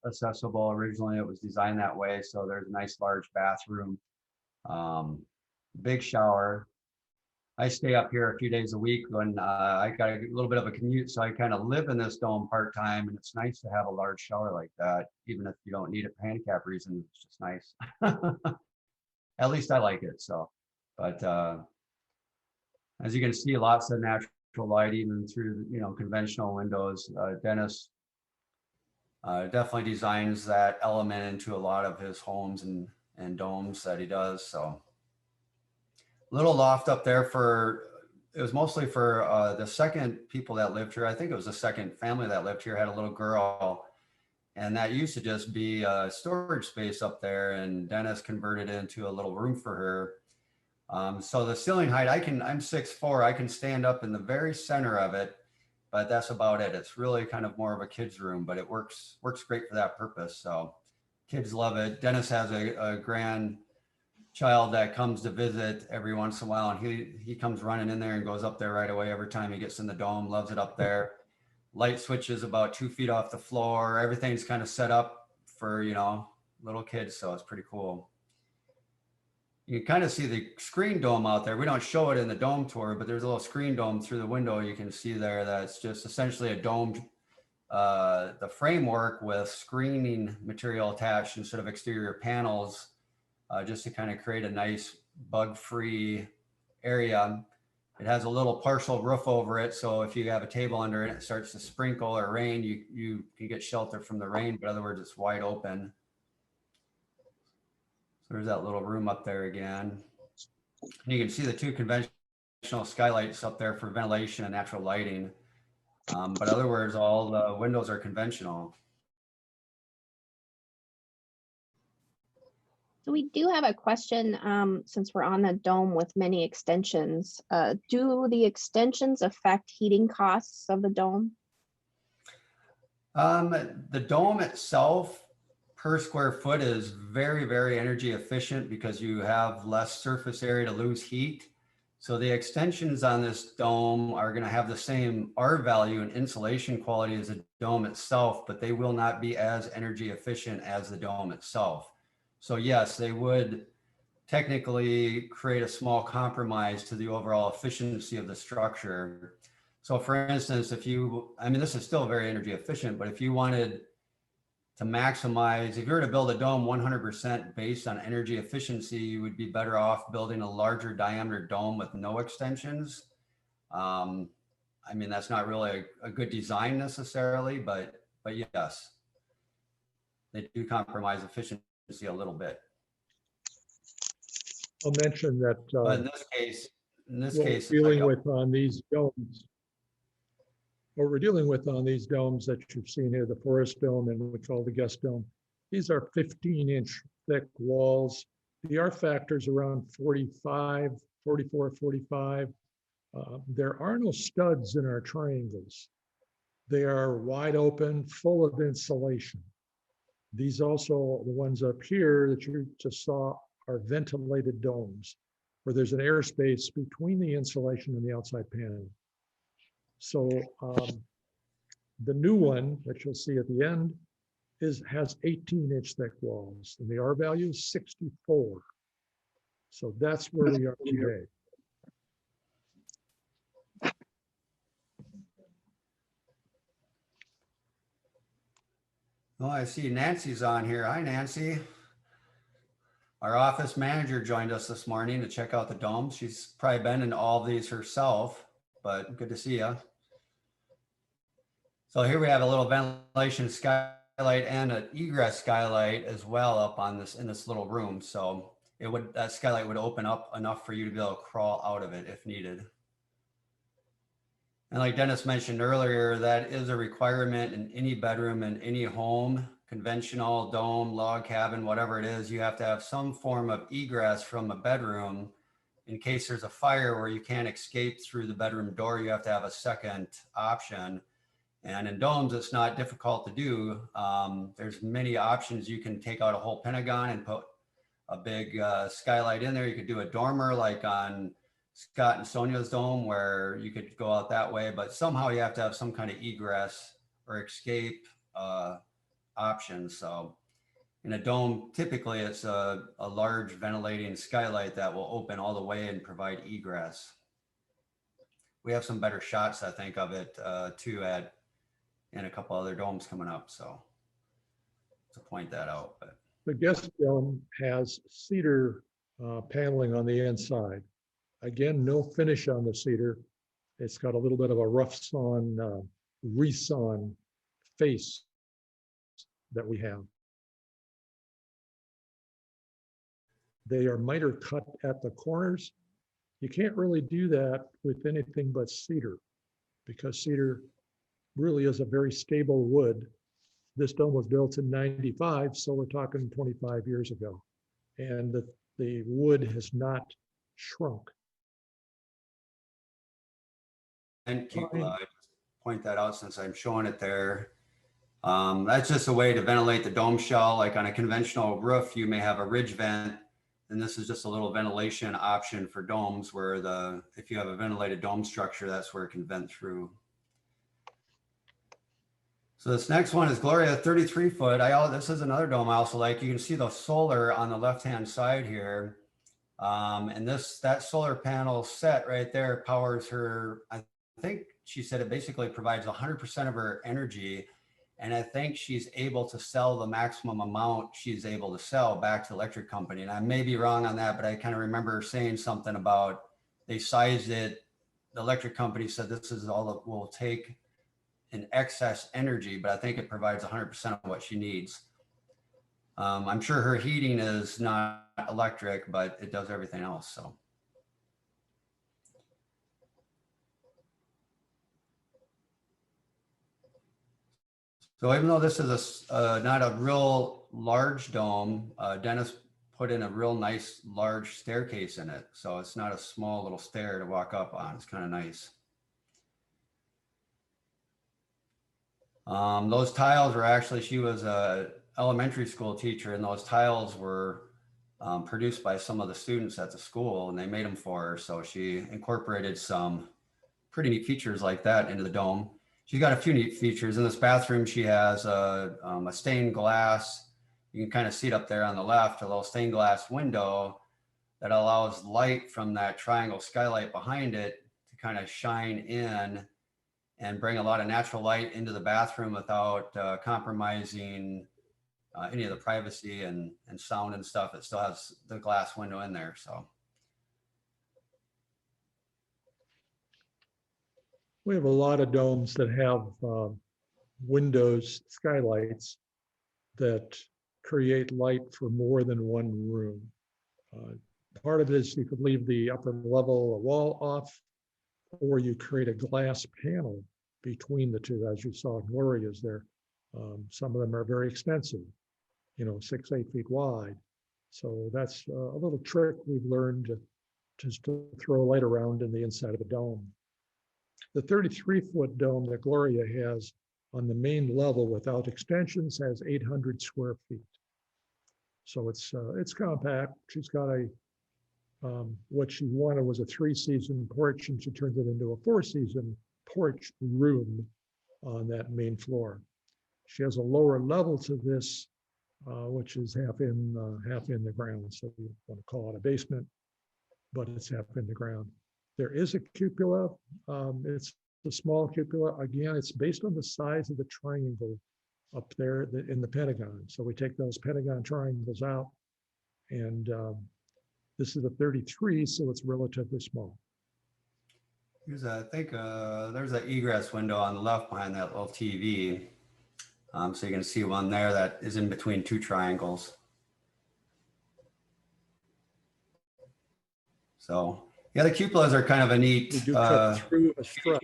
accessible. Originally it was designed that way. So there's a nice large bathroom, big shower. I stay up here a few days a week when I got a little bit of a commute, so I kind of live in this dome part-time, and it's nice to have a large shower like that, even if you don't need it for handicap reasons. It's just nice. At least I like it. So, but as you can see, lots of natural light even through conventional windows. Dennis definitely designs that element into a lot of his homes and domes that he does. So little loft up there it was mostly for the second people that lived here. I think it was the second family that lived here, had a little girl, and that used to just be a storage space up there, and Dennis converted it into a little room for her. So the ceiling height, I'm 6'4", I can stand up in the very center of it, but that's about it. It's really kind of more of a kid's room, but it works great for that purpose. So kids love it. Dennis has a grandchild that comes to visit every once in a while, and he comes running in there and goes up there right away every time he gets in the dome, loves it up there. Light switches about 2 feet off the floor. Everything's kind of set up for, little kids. So it's pretty cool. You can kind of see the screen dome out there. We don't show it in the dome tour, but there's a little screen dome through the window. You can see there that's just essentially a domed, the framework with screening material attached instead of exterior panels, just to kind of create a nice bug-free area. It has a little partial roof over it, so if you have a table under it, it starts to sprinkle or rain, you can get shelter from the rain, but in other words, it's wide open. So there's that little room up there again. And you can see the two conventional skylights up there for ventilation and natural lighting. But in other words, all the windows are conventional. So we do have a question, since we're on the dome with many extensions. Do the extensions affect heating costs of the dome? The dome itself per square foot is very, very energy efficient because you have less surface area to lose heat. So the extensions on this dome are going to have the same R value and insulation quality as the dome itself, but they will not be as energy efficient as the dome itself. So yes, they would technically create a small compromise to the overall efficiency of the structure. So for instance, this is still very energy efficient, but if you wanted to maximize, if you were to build a dome 100% based on energy efficiency, you would be better off building a larger diameter dome with no extensions. That's not really a good design necessarily, but yes, they do compromise efficiency a little bit. I'll mention that But in this case, we're dealing with on these domes. What we're dealing with on these domes that you've seen here, the forest dome and we call the guest dome, these are 15-inch thick walls. The R factor is around 45, 44, 45. There are no studs in our triangles. They are wide open, full of insulation. These also, the ones up here that you just saw, are ventilated domes where there's an airspace between the insulation and the outside panel. So the new one that you'll see at the end has 18-inch thick walls, and the R value is 64. So that's where we are today. Oh, I see Nancy's on here. Hi, Nancy. Our office manager joined us this morning to check out the domes. She's probably been in all of these herself, but good to see you. So here we have a little ventilation skylight and an egress skylight as well up on this in this little room. So that skylight would open up enough for you to be able to crawl out of it if needed. And like Dennis mentioned earlier, that is a requirement in any bedroom in any home, conventional, dome, log cabin, whatever it is. You have to have some form of egress from a bedroom in case there's a fire where you can't escape through the bedroom door. You have to have a second option. And in domes, it's not difficult to do. There's many options. You can take out a whole pentagon and put a big skylight in there. You could do a dormer like on Scott and Sonia's dome where you could go out that way, but somehow you have to have some kind of egress or escape option. So in a dome, typically it's a large ventilating skylight that will open all the way and provide egress. we have some better shots, I think, of it too in a couple other domes coming up. So to point that out. But The guest dome has cedar paneling on the inside. Again, no finish on the cedar. It's got a little bit of a rough sawn, resawn face that we have. They are miter cut at the corners. You can't really do that with anything but cedar, because cedar really is a very stable wood. This dome was built in 95, so we're talking 25 years ago. And the wood has not shrunk. and Cupula, I just point that out since I'm showing it there. That's just a way to ventilate the dome shell. Like on a conventional roof, you may have a ridge vent, and this is just a little ventilation option for domes where if you have a ventilated dome structure, that's where it can vent through. So this next one is Gloria, 33 foot. This is another dome I also like. You can see the solar on the left-hand side here. And that solar panel set right there powers her. I think she said it basically provides 100% of her energy. And I think she's able to sell the maximum amount she's able to sell back to the electric company. And I may be wrong on that, but I kind of remember saying something about they sized it. The electric company said this is all it will take in excess energy, but I think it provides 100% of what she needs. I'm sure her heating is not electric, but it does everything else. So even though this is not a real large dome, Dennis put in a real nice large staircase in it. So it's not a small little stair to walk up on. It's kind of nice. Those tiles were actually, she was a elementary school teacher, and those tiles were produced by some of the students at the school, and they made them for her. So she incorporated some pretty neat features like that into the dome. She's got a few neat features. In this bathroom, she has a stained glass. You can kind of see it up there on the left, a little stained glass window that allows light from that triangle skylight behind it to kind of shine in and bring a lot of natural light into the bathroom without compromising any of the privacy and sound and stuff. It still has the glass window in there. So We have a lot of domes that have windows, skylights that create light for more than one room. Part of it is you could leave the upper level wall off, or you create a glass panel between the two, as you saw in Gloria's there. Some of them are very expensive, 6, 8 feet wide. So that's a little trick we've learned to throw light around in the inside of a dome. The 33-foot dome that Gloria has on the main level without extensions has 800 square feet. So it's compact. She's got what she wanted was a 3-season porch, and she turned it into a 4-season porch room on that main floor. She has a lower level to this, which is half in the ground. So you want to call it a basement, but it's half in the ground. There is a cupola. It's a small cupola. Again, it's based on the size of the triangle up there in the Pentagon. So we take those Pentagon triangles out, and this is a 33, so it's relatively small. I think there's an egress window on the left behind that little TV. So you can see one there that is in between two triangles. So yeah, the cupolas are kind of a neat. We do cut through a strut.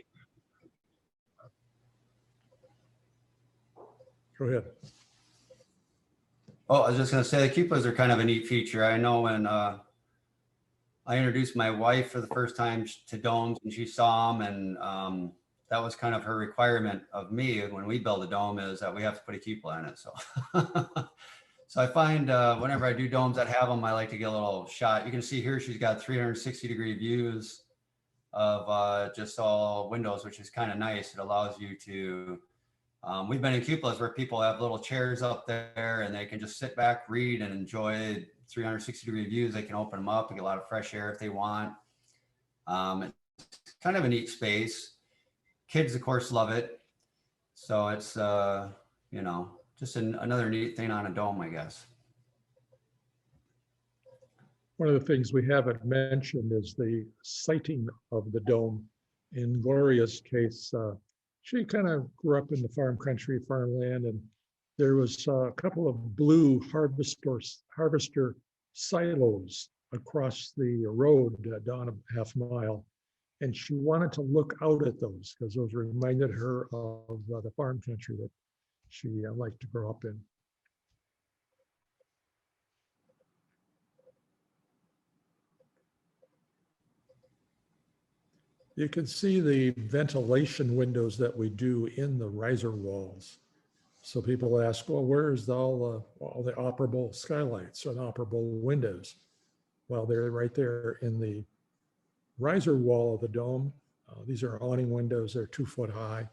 Go ahead. Oh, I was just going to say the cupolas are kind of a neat feature. I know when I introduced my wife for the first time to domes, and she saw them, and that was kind of her requirement of me when we build a dome, is that we have to put a cupola in it. So, so I find whenever I do domes that have them, I like to get a little shot. You can see here she's got 360-degree views of just all windows, which is kind of nice. It allows you to. We've been in cupolas where people have little chairs up there, and they can just sit back, read, and enjoy 360-degree views. They can open them up and get a lot of fresh air if they want. It's kind of a neat space. Kids, of course, love it. So it's, you know, just another neat thing on a dome, I guess. One of the things we haven't mentioned is the siting of the dome. In Gloria's case, she kind of grew up in the farm country, farmland, and there was a couple of blue harvester silos across the road down a half mile. And she wanted to look out at those because those reminded her of the farm country that she liked to grow up in. You can see the ventilation windows that we do in the riser walls. So people ask, well, where's all the operable skylights and operable windows? Well, they're right there in the riser wall of the dome. These are awning windows, they're 2 foot high.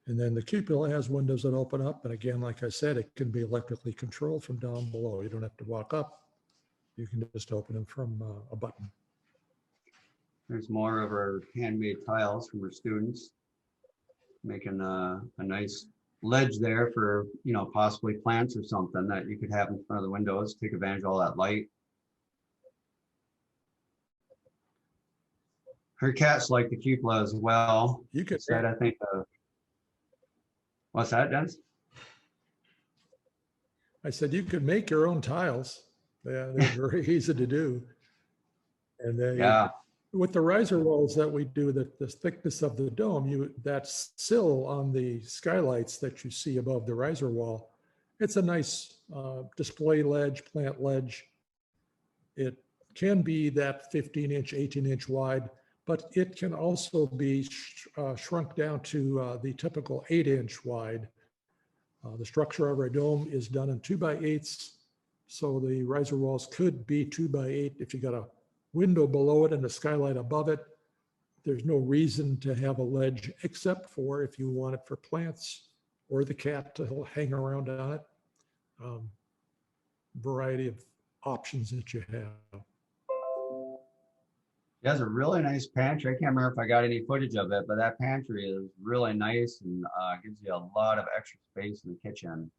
And then the cupola has windows that open up. And again, like I said, it can be electrically controlled from down below. You don't have to walk up. You can just open them from a button. There's more of our handmade tiles from our students, making a nice ledge there for, you know, possibly plants or something that you could have in front of the windows, take advantage of all that light. Her cats like the cupola as well. You could Said, I think, what's that, Dennis? I said, you could make your own tiles. They're very easy to do. And then Yeah. with the riser walls that we do, the thickness of the dome, that sill on the skylights that you see above the riser wall, it's a nice display ledge, plant ledge. It can be that 15-inch, 18-inch wide, but it can also be shrunk down to the typical 8-inch wide. The structure of our dome is done in 2x8s, so the riser walls could be 2x8 if you got a window below it and a skylight above it. There's no reason to have a ledge except for if you want it for plants or the cat to hang around on it. Variety of options that you have. It has a really nice pantry. I can't remember if I got any footage of it, but that pantry is really nice and gives you a lot of extra space in the kitchen.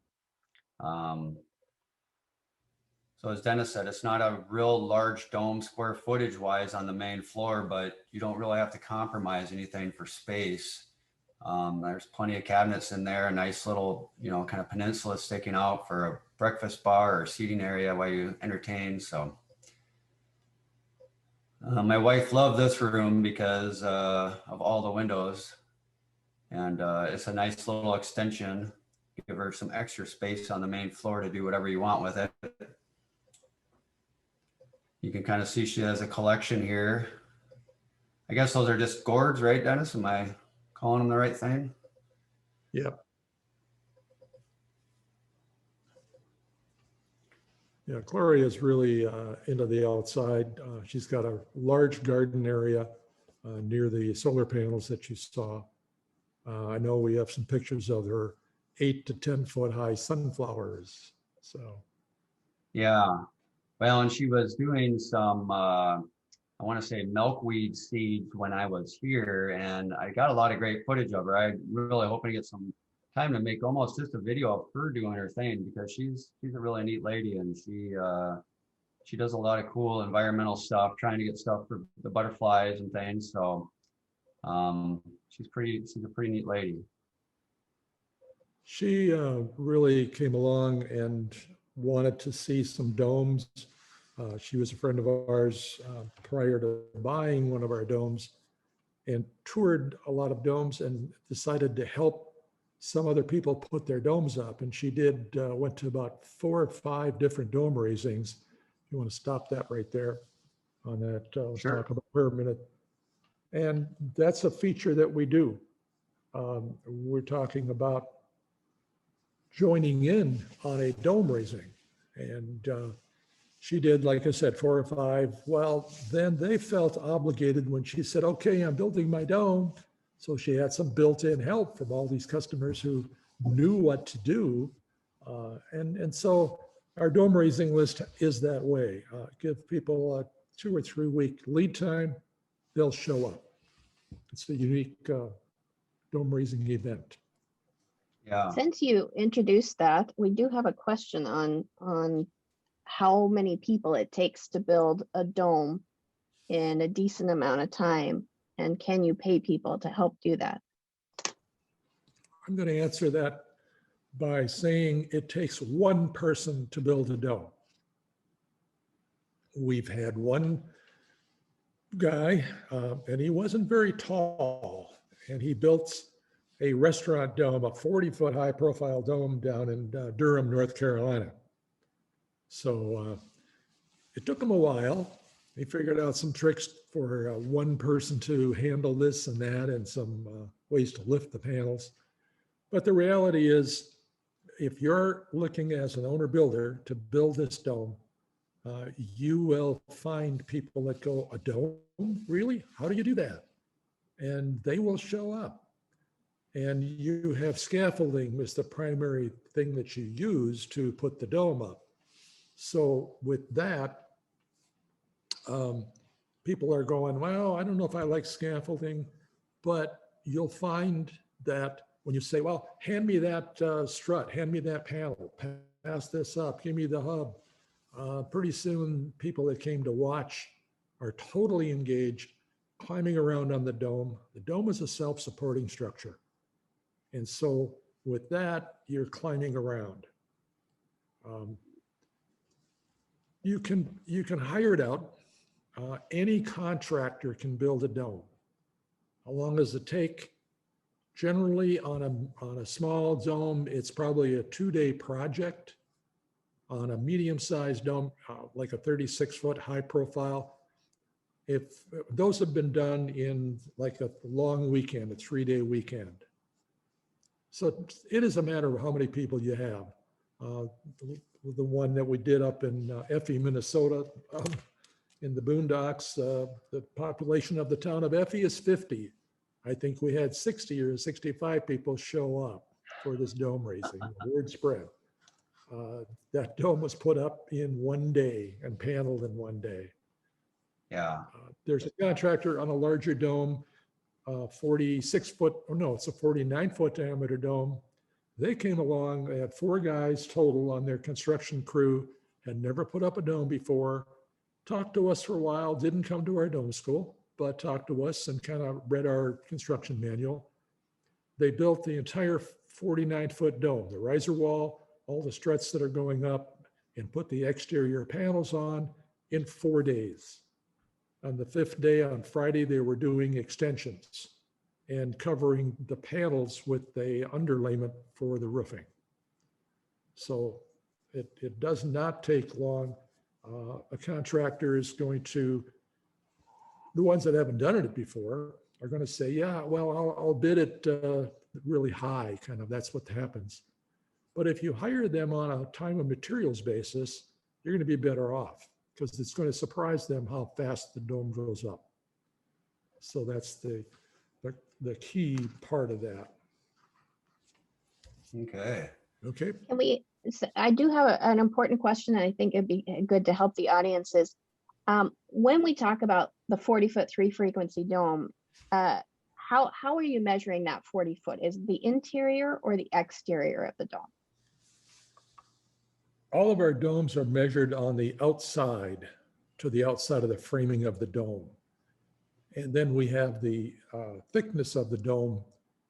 So as Dennis said, it's not a real large dome square footage wise on the main floor, but you don't really have to compromise anything for space. There's plenty of cabinets in there, a nice little, you know, kind of peninsula sticking out for a breakfast bar or seating area while you entertain. So my wife loved this room because of all the windows, and it's a nice little extension. Give her some extra space on the main floor to do whatever you want with it. You can kind of see she has a collection here. I guess those are just gourds, right, Dennis? Am I calling them the right thing? Yep. Yeah, Gloria is really into the outside. She's got a large garden area near the solar panels that you saw. I know we have some pictures of her 8 to 10 foot high sunflowers. So, yeah. Well, and she was doing some, I want to say milkweed seeds when I was here, and I got a lot of great footage of her. I'm really hoping to get some time to make almost just a video of her doing her thing, because she's a really neat lady, and she does a lot of cool environmental stuff, trying to get stuff for the butterflies and things. So she's a pretty neat lady. she really came along and wanted to see some domes. She was a friend of ours prior to buying one of our domes, and toured a lot of domes and decided to help some other people put their domes up. And she went to about 4 or 5 different dome raisings. You want to stop that right there on that. Let's Sure. talk about her a minute. And that's a feature that we do. We're talking about joining in on a dome raising. And she did, like I said, 4 or 5. Well, then they felt obligated when she said, okay, I'm building my dome. So she had some built-in help from all these customers who knew what to do. And so our dome raising list is that way. Give people a 2 or 3 week lead time, they'll show up. It's a unique dome raising event. Yeah. Since you introduced that, we do have a question on how many people it takes to build a dome in a decent amount of time, and can you pay people to help do that? I'm going to answer that by saying it takes one person to build a dome. We've had one guy, and he wasn't very tall, and he built a restaurant dome, a 40-foot high profile dome down in Durham, North Carolina. So it took him a while. He figured out some tricks for one person to handle this and that, and some ways to lift the panels. But the reality is, if you're looking as an owner builder to build this dome, you will find people that go, a dome? Really? How do you do that? And they will show up. And you have scaffolding as the primary thing that you use to put the dome up. So with that, people are going, well, I don't know if I like scaffolding, but you'll find that when you say, well, hand me that strut, hand me that panel, pass this up, give me the hub. Pretty soon, people that came to watch are totally engaged, climbing around on the dome. The dome is a self-supporting structure. And so with that, you're climbing around. You can hire it out. Any contractor can build a dome. How long does it take? Generally on a small dome, it's probably a 2-day project. On a medium-sized dome, like a 36-foot high profile, if those have been done in like a long weekend, a 3-day weekend. So it is a matter of how many people you have. The one that we did up in Effie, Minnesota, in the boondocks, the population of the town of Effie is 50. I think we had 60 or 65 people show up for this dome raising. The word spread. That dome was put up in 1 day and paneled in 1 day. Yeah. There's a contractor on a larger dome, 46-foot, oh no, it's a 49-foot diameter dome. They came along, they had 4 guys total on their construction crew, had never put up a dome before, talked to us for a while, didn't come to our dome school, but talked to us and kind of read our construction manual. They built the entire 49-foot dome, the riser wall, all the struts that are going up, and put the exterior panels on in 4 days. On the 5th day, on Friday, they were doing extensions and covering the panels with the underlayment for the roofing. So it does not take long. A contractor is going to, the ones that haven't done it before are going to say, yeah, well, I'll bid it really high, kind of, that's what happens. But if you hire them on a time and materials basis, you're going to be better off because it's going to surprise them how fast the dome goes up. So that's the key part of that. Okay. Okay. Can we, I do have an important question, and I think it'd be good to help the audience is, when we talk about the 40-foot 3-frequency dome, how are you measuring that 40-foot? Is it the interior or the exterior of the dome? All of our domes are measured on the outside, to the outside of the framing of the dome. And then we have the thickness of the dome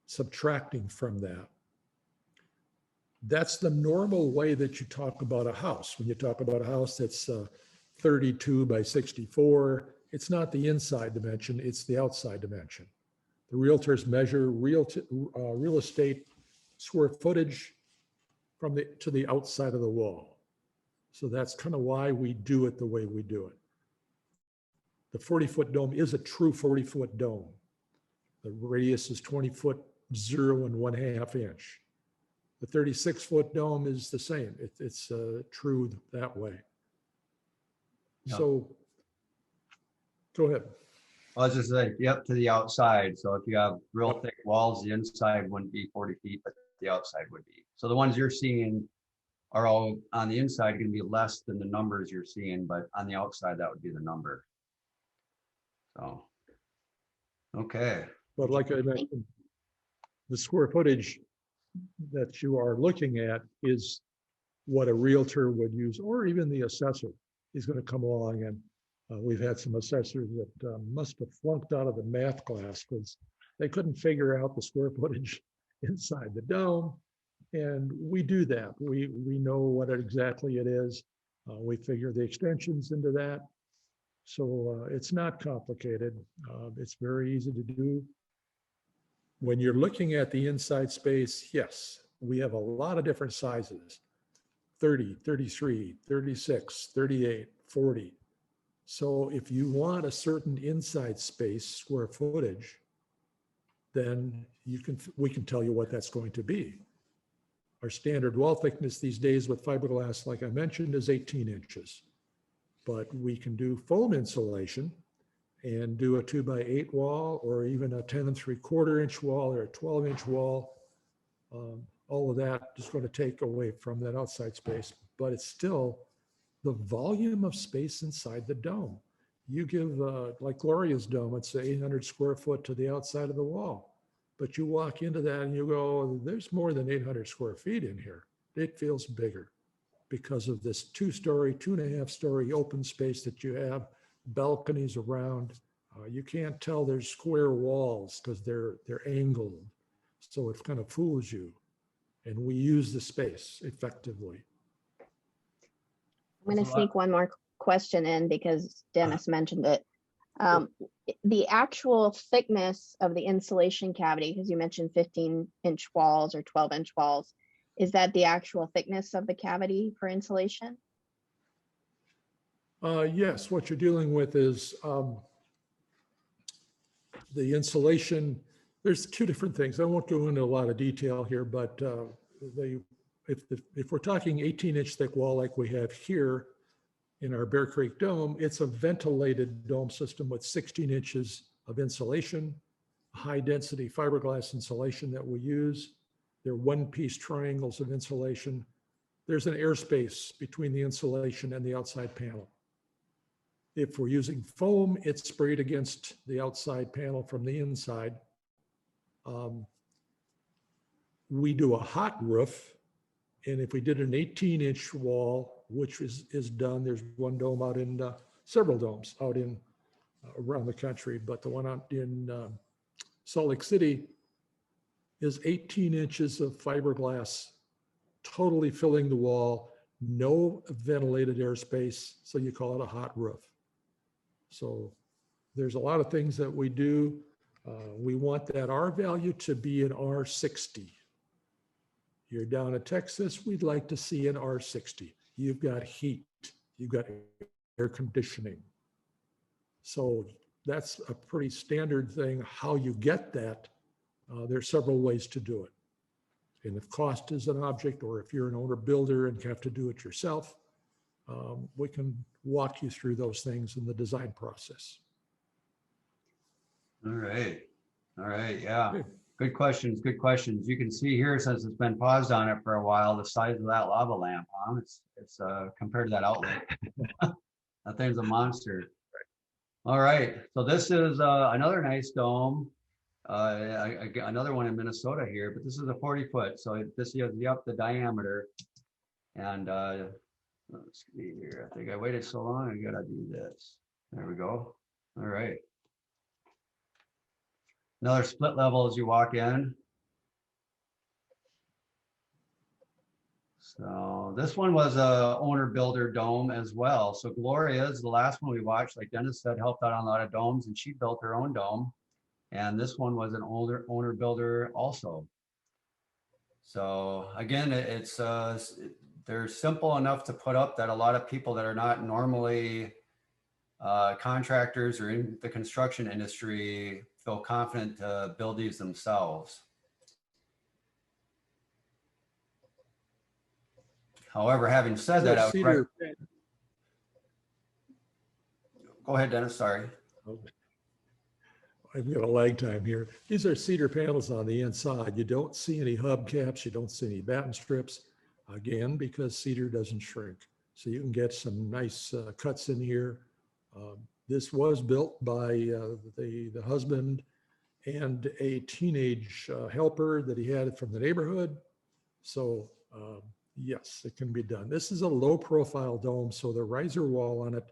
subtracting from that. That's the normal way that you talk about a house. When you talk about a house that's 32 by 64, it's not the inside dimension, it's the outside dimension. The realtors measure real estate square footage from to the outside of the wall. So that's kind of why we do it the way we do it. The 40-foot dome is a true 40-foot dome. The radius is 20 foot, 0 and 1/2 inch. The 36-foot dome is the same. It's true that way. Yeah. So go ahead. I was just like, yep, to the outside. So if you have real thick walls, the inside wouldn't be 40 feet, but the outside would be. So the ones you're seeing are all on the inside going to be less than the numbers you're seeing, but on the outside, that would be the number. So. Okay. But like I mentioned, the square footage that you are looking at is what a realtor would use, or even the assessor. He's going to come along, and we've had some assessors that must have flunked out of the math class because they couldn't figure out the square footage inside the dome. And we do that. We know what exactly it is. We figure the extensions into that. So it's not complicated. It's very easy to do. When you're looking at the inside space, yes, we have a lot of different sizes, 30, 33, 36, 38, 40. So if you want a certain inside space square footage, then we can tell you what that's going to be. Our standard wall thickness these days with fiberglass, like I mentioned, is 18 inches. But we can do foam insulation and do a 2x8 wall, or even a 10 3/4 inch wall, or a 12-inch wall. All of that is going to take away from that outside space, but it's still the volume of space inside the dome. You give, like Gloria's dome, it's 800 square foot to the outside of the wall. But you walk into that and you go, there's more than 800 square feet in here. It feels bigger because of this 2-story, 2.5-story open space that you have, balconies around. You can't tell there's square walls because they're angled. So it kind of fools you. And we use the space effectively. I'm going to sneak one more question in because Dennis mentioned it. The actual thickness of the insulation cavity, because you mentioned 15-inch walls or 12-inch walls, is that the actual thickness of the cavity for insulation? Yes, what you're dealing with is the insulation. There's two different things. I won't go into a lot of detail here, but if we're talking 18-inch thick wall like we have here in our Bear Creek Dome, it's a ventilated dome system with 16 inches of insulation, high density fiberglass insulation that we use. They're one-piece triangles of insulation. There's an airspace between the insulation and the outside panel. If we're using foam, it's sprayed against the outside panel from the inside. We do a hot roof, and if we did an 18-inch wall, which is done, there's one dome out in, several domes out in around the country, but the one out in Salt Lake City is 18 inches of fiberglass, totally filling the wall, no ventilated airspace, so you call it a hot roof. So there's a lot of things that we do. We want that R value to be an R60. You're down in Texas, we'd like to see an R60. You've got heat, you've got air conditioning. So that's a pretty standard thing. How you get that, there's several ways to do it. And if cost is an object, or if you're an owner builder and have to do it yourself, we can walk you through those things in the design process. All right. All right. Yeah. Good questions. Good questions. You can see here, since it's been paused on it for a while, the size of that lava lamp, huh? It's compared to that outlet. That thing's a monster. All right. So this is another nice dome. Another one in Minnesota here, but this is a 40-foot. So this is up the diameter. And let's see here. I think I waited so long. I gotta do this. There we go. All right. Another split level as you walk in. So this one was a owner builder dome as well. So Gloria is the last one we watched, like Dennis said, helped out on a lot of domes, and she built her own dome. And this one was an owner builder also. So again, they're simple enough to put up that a lot of people that are not normally contractors or in the construction industry feel confident to build these themselves. However, having said that, go ahead, Dennis, sorry. I've got a lag time here. These are cedar panels on the inside. You don't see any hubcaps. You don't see any batten strips. Again, because cedar doesn't shrink. So you can get some nice cuts in here. This was built by the husband and a teenage helper that he had from the neighborhood. So yes, it can be done. This is a low profile dome, so the riser wall on it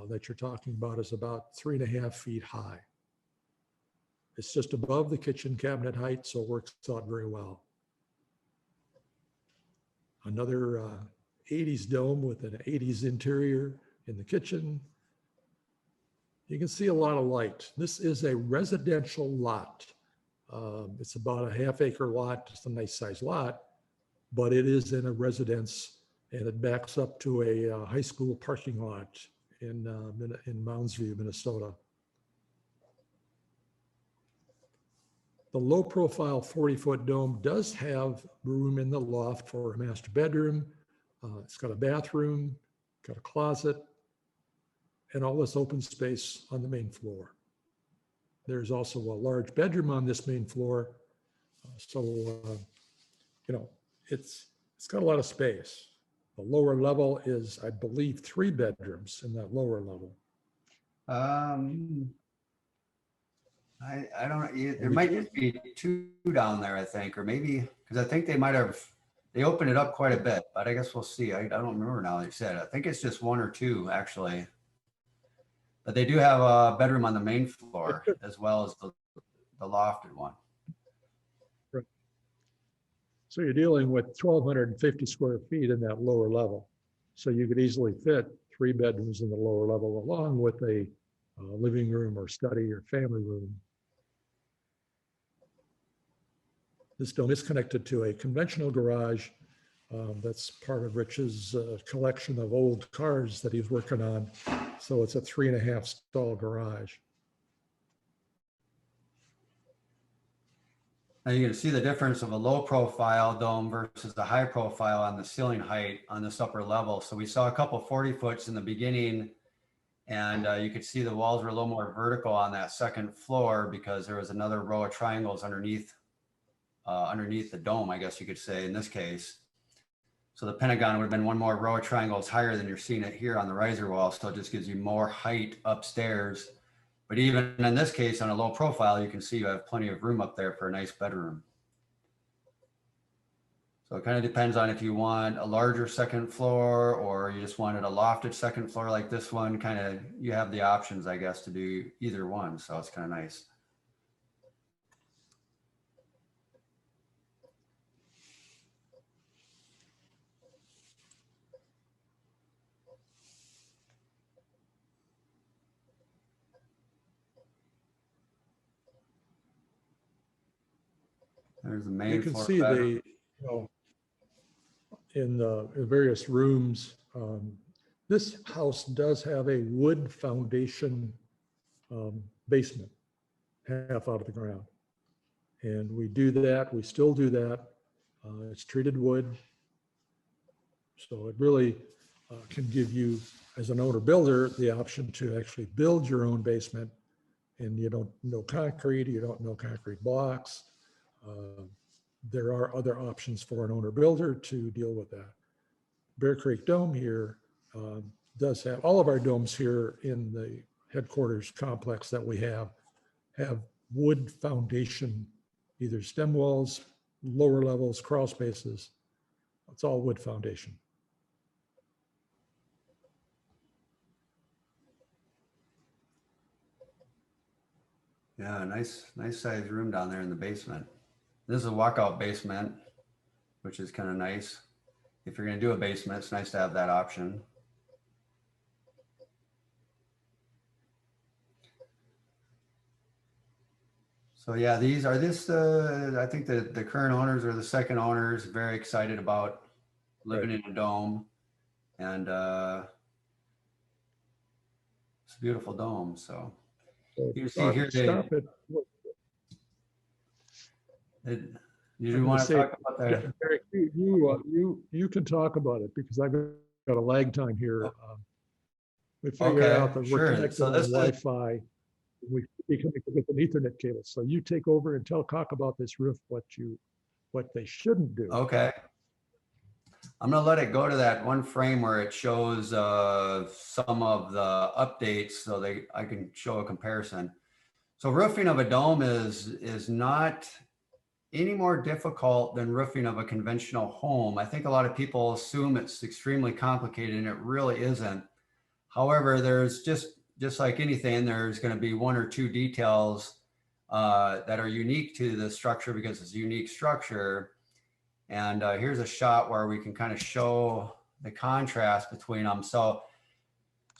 that you're talking about is about 3.5 feet high. It's just above the kitchen cabinet height, so it works out very well. Another 80s dome with an 80s interior in the kitchen. You can see a lot of light. This is a residential lot. It's about a half-acre lot. It's a nice sized lot, but it is in a residence, and it backs up to a high school parking lot in Mounds View, Minnesota. The low profile 40-foot dome does have room in the loft for a master bedroom. It's got a bathroom, got a closet, and all this open space on the main floor. There's also a large bedroom on this main floor. You know, it's got a lot of space. The lower level is, I believe, 3 bedrooms in that lower level. I don't know. There might just be 2 down there, I think, or maybe, because I think they opened it up quite a bit, but I guess we'll see. I don't remember now. They said, I think it's just 1 or 2 actually, but they do have a bedroom on the main floor as well as the lofted one. Right. So you're dealing with 1,250 square feet in that lower level. So you could easily fit 3 bedrooms in the lower level along with a living room or study or family room. This dome is connected to a conventional garage. That's part of Rich's collection of old cars that he's working on. So it's a 3.5 stall garage. Now you can see the difference of a low profile dome versus the high profile on the ceiling height on this upper level. So we saw a couple 40-foots in the beginning, and you could see the walls were a little more vertical on that second floor because there was another row of triangles underneath the dome, I guess you could say in this case. So the Pentagon would have been 1 more row of triangles higher than you're seeing it here on the riser wall. So it just gives you more height upstairs. But even in this case, on a low profile, you can see you have plenty of room up there for a nice bedroom. So it kind of depends on if you want a larger second floor or you just wanted a lofted second floor like this one. Kind of, you have the options, I guess, to do either one. So it's kind of nice. There's the main You can floor see bedroom. in the various rooms, this house does have a wood foundation basement, half out of the ground. And we do that, we still do that. It's treated wood. So it really can give you, as an owner builder, the option to actually build your own basement. And you don't know concrete, you don't know concrete blocks. There are other options for an owner builder to deal with that. Bear Creek Dome here does have, all of our domes here in the headquarters complex that we have wood foundation, either stem walls, lower levels, crawl spaces. It's all wood foundation. Yeah, nice sized room down there in the basement. This is a walkout basement, which is kind of nice. If you're going to do a basement, it's nice to have that option. So yeah, these are I think the current owners or the second owners very excited about living in a dome, and it's a beautiful dome. So you see here, Stop it. you want to talk about that? Eric, you can talk about it because I've got a lag time here. We figured out that we're connected on Wi-Fi. We connected with an Ethernet cable. So you take over and talk about this roof, what they shouldn't do. Okay. I'm gonna let it go to that one frame where it shows some of the updates, so I can show a comparison. So roofing of a dome is not any more difficult than roofing of a conventional home. I think a lot of people assume it's extremely complicated, and it really isn't. However, there's just like anything, there's going to be one or two details that are unique to the structure because it's a unique structure. And here's a shot where we can kind of show the contrast between them. So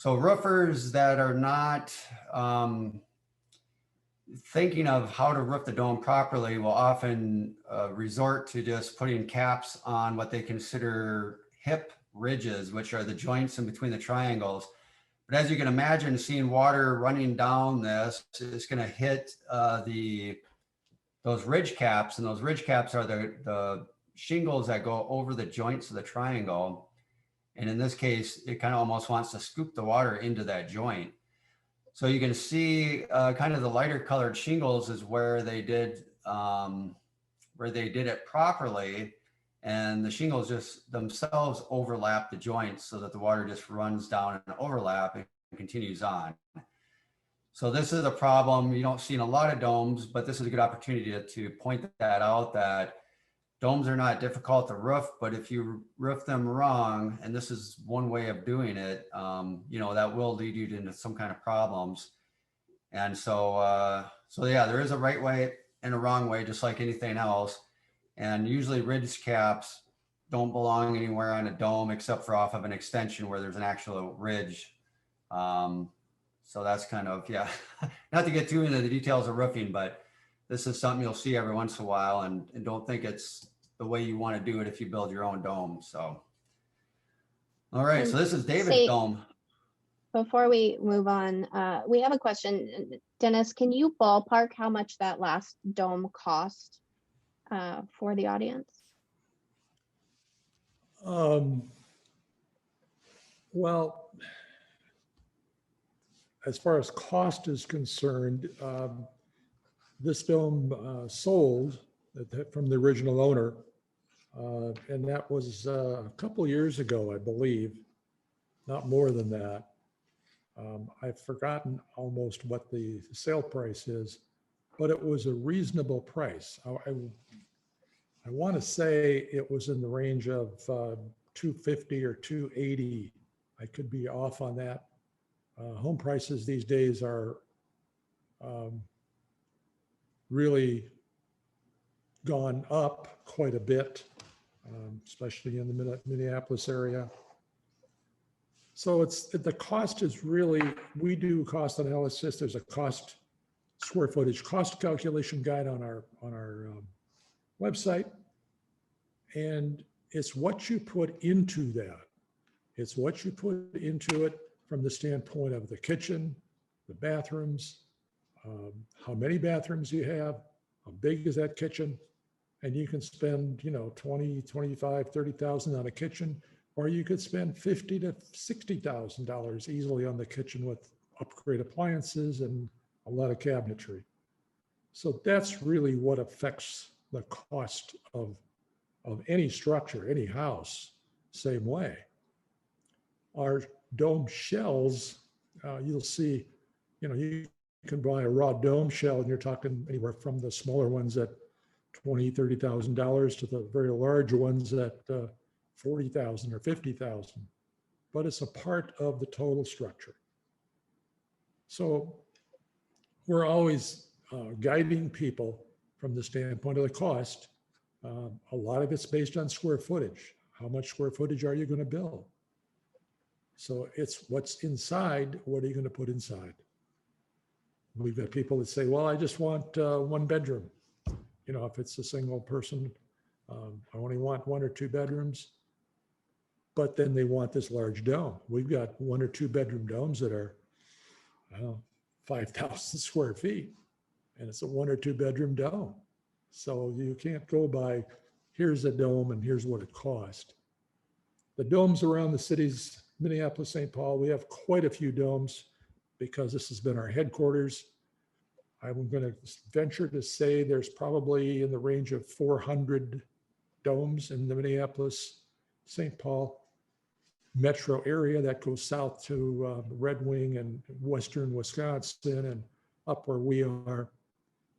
roofers that are not thinking of how to roof the dome properly will often resort to just putting caps on what they consider hip ridges, which are the joints in between the triangles. But as you can imagine, seeing water running down this is going to hit those ridge caps, and those ridge caps are the shingles that go over the joints of the triangle. And in this case, it kind of almost wants to scoop the water into that joint. So you can see kind of the lighter colored shingles is where they did it properly, and the shingles just themselves overlap the joints so that the water just runs down and overlap and continues on. So this is a problem you don't see in a lot of domes, but this is a good opportunity to point that out, that domes are not difficult to roof, but if you roof them wrong, and this is one way of doing it, that will lead you into some kind of problems. And so yeah, there is a right way and a wrong way, just like anything else. And usually ridge caps don't belong anywhere on a dome except for off of an extension where there's an actual ridge. So that's kind of, yeah, not to get too into the details of roofing, but this is something you'll see every once in a while, and don't think it's the way you want to do it if you build your own dome. So, all right, so this is David's dome. Before we move on, we have a question. Dennis, can you ballpark how much that last dome cost for the audience? Well, as far as cost is concerned, this dome sold from the original owner, and that was a couple years ago, I believe, not more than that. I've forgotten almost what the sale price is, but it was a reasonable price. I want to say it was in the range of $250 or $280. I could be off on that. Home prices these days are really gone up quite a bit, especially in the Minneapolis area. So the cost is really, we do cost analysis. There's a cost square footage cost calculation guide on our website, and it's what you put into that. It's what you put into it from the standpoint of the kitchen, the bathrooms, how many bathrooms you have, how big is that kitchen, and you can spend, $20, $25, $30,000 on a kitchen, or you could spend $50,000 to $60,000 easily on the kitchen with upgrade appliances and a lot of cabinetry. So that's really what affects the cost of any structure, any house, same way. Our dome shells, you'll see, you can buy a raw dome shell, and you're talking anywhere from the smaller ones at $20,000, $30,000 to the very large ones at $40,000 or $50,000. But it's a part of the total structure. So we're always guiding people from the standpoint of the cost. A lot of it's based on square footage. How much square footage are you going to build? So it's what's inside, what are you going to put inside? We've got people that say, well, I just want one bedroom. If it's a single person, I only want 1 or 2 bedrooms. But then they want this large dome. We've got 1 or 2 bedroom domes that are 5,000 square feet, and it's a 1 or 2 bedroom dome. So you can't go by, here's a dome and here's what it cost. The domes around the cities, Minneapolis, St. Paul, we have quite a few domes because this has been our headquarters. I'm going to venture to say there's probably in the range of 400 domes in the Minneapolis, St. Paul metro area that goes south to Red Wing and western Wisconsin and up where we are,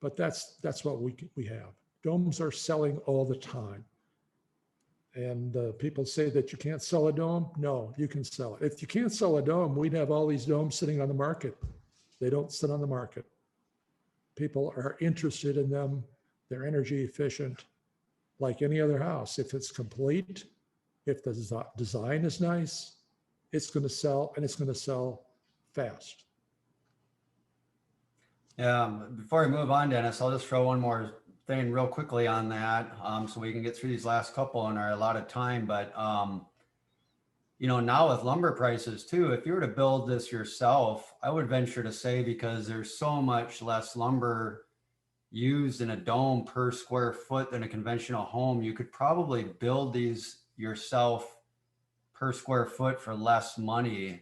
but that's what we have. Domes are selling all the time. And people say that you can't sell a dome. No, you can sell it. If you can't sell a dome, we'd have all these domes sitting on the market. They don't sit on the market. People are interested in them. They're energy efficient, like any other house. If it's complete, if the design is nice, it's going to sell, and it's going to sell fast. Yeah, before we move on, Dennis, I'll just throw one more thing real quickly on that, so we can get through these last couple in our allotted time. But you know, now with lumber prices too, if you were to build this yourself, I would venture to say, because there's so much less lumber used in a dome per square foot than a conventional home, you could probably build these yourself per square foot for less money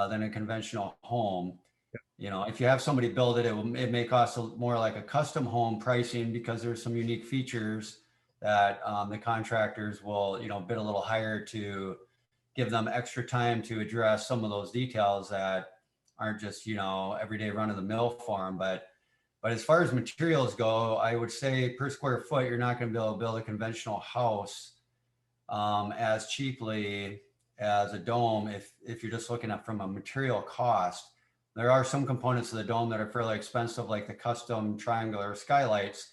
than a conventional home. You know, if you have somebody build it, it may cost more like a custom home pricing, because there's some unique features that the contractors will, you know, bid a little higher to give them extra time to address some of those details that aren't just, you know, everyday run of the mill for them. But as far as materials go, I would say per square foot, you're not going to be able to build a conventional house as cheaply as a dome if you're just looking at from a material cost. There are some components of the dome that are fairly expensive, like the custom triangular skylights.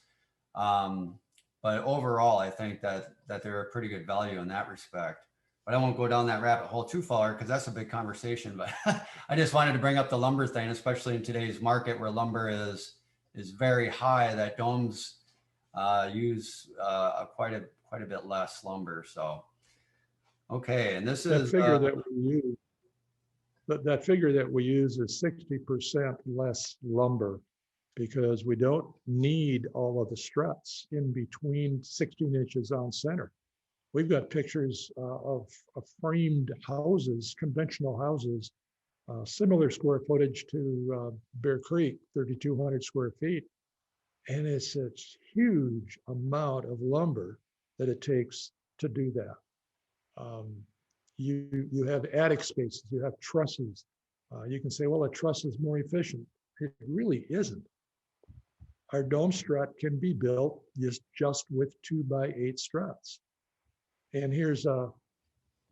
But overall, I think that they're a pretty good value in that respect. But I won't go down that rabbit hole too far, because that's a big conversation. But I just wanted to bring up the lumber thing, especially in today's market where lumber is very high, that domes use quite a bit less lumber. So, okay, and this is That figure that we use is 60% less lumber, because we don't need all of the struts in between 16 inches on center. We've got pictures of framed houses, conventional houses, similar square footage to Bear Creek, 3,200 square feet. And it's a huge amount of lumber that it takes to do that. You have attic spaces, you have trusses. You can say, well, a truss is more efficient. It really isn't. Our dome strut can be built just with 2x8 struts. And here's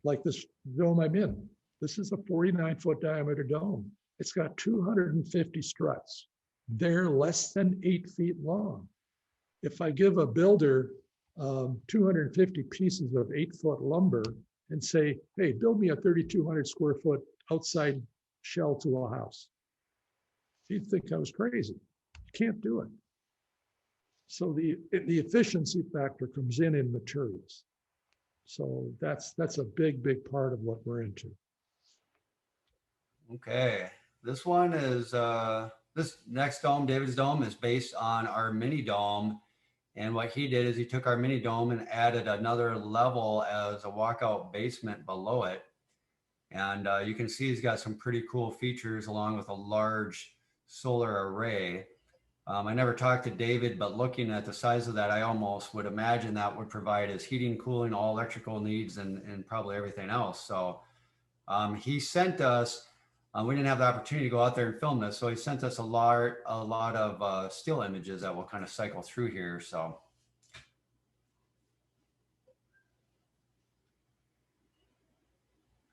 like this dome I'm in. This is a 49-foot diameter dome. It's got 250 struts. They're less than 8 feet long. If I give a builder 250 pieces of 8-foot lumber and say, hey, build me a 3,200 square foot outside shell to a house, you'd think I was crazy. You can't do it. So the efficiency factor comes in materials. So that's a big part of what we're into. okay. This one is this next dome, David's dome, is based on our mini dome. And what he did is he took our mini dome and added another level as a walkout basement below it. And you can see he's got some pretty cool features along with a large solar array. I never talked to David, but looking at the size of that, I almost would imagine that would provide his heating, cooling, all electrical needs, and probably everything else. So he sent us, we didn't have the opportunity to go out there and film this, so he sent us a lot of still images that we'll kind of cycle through here. So.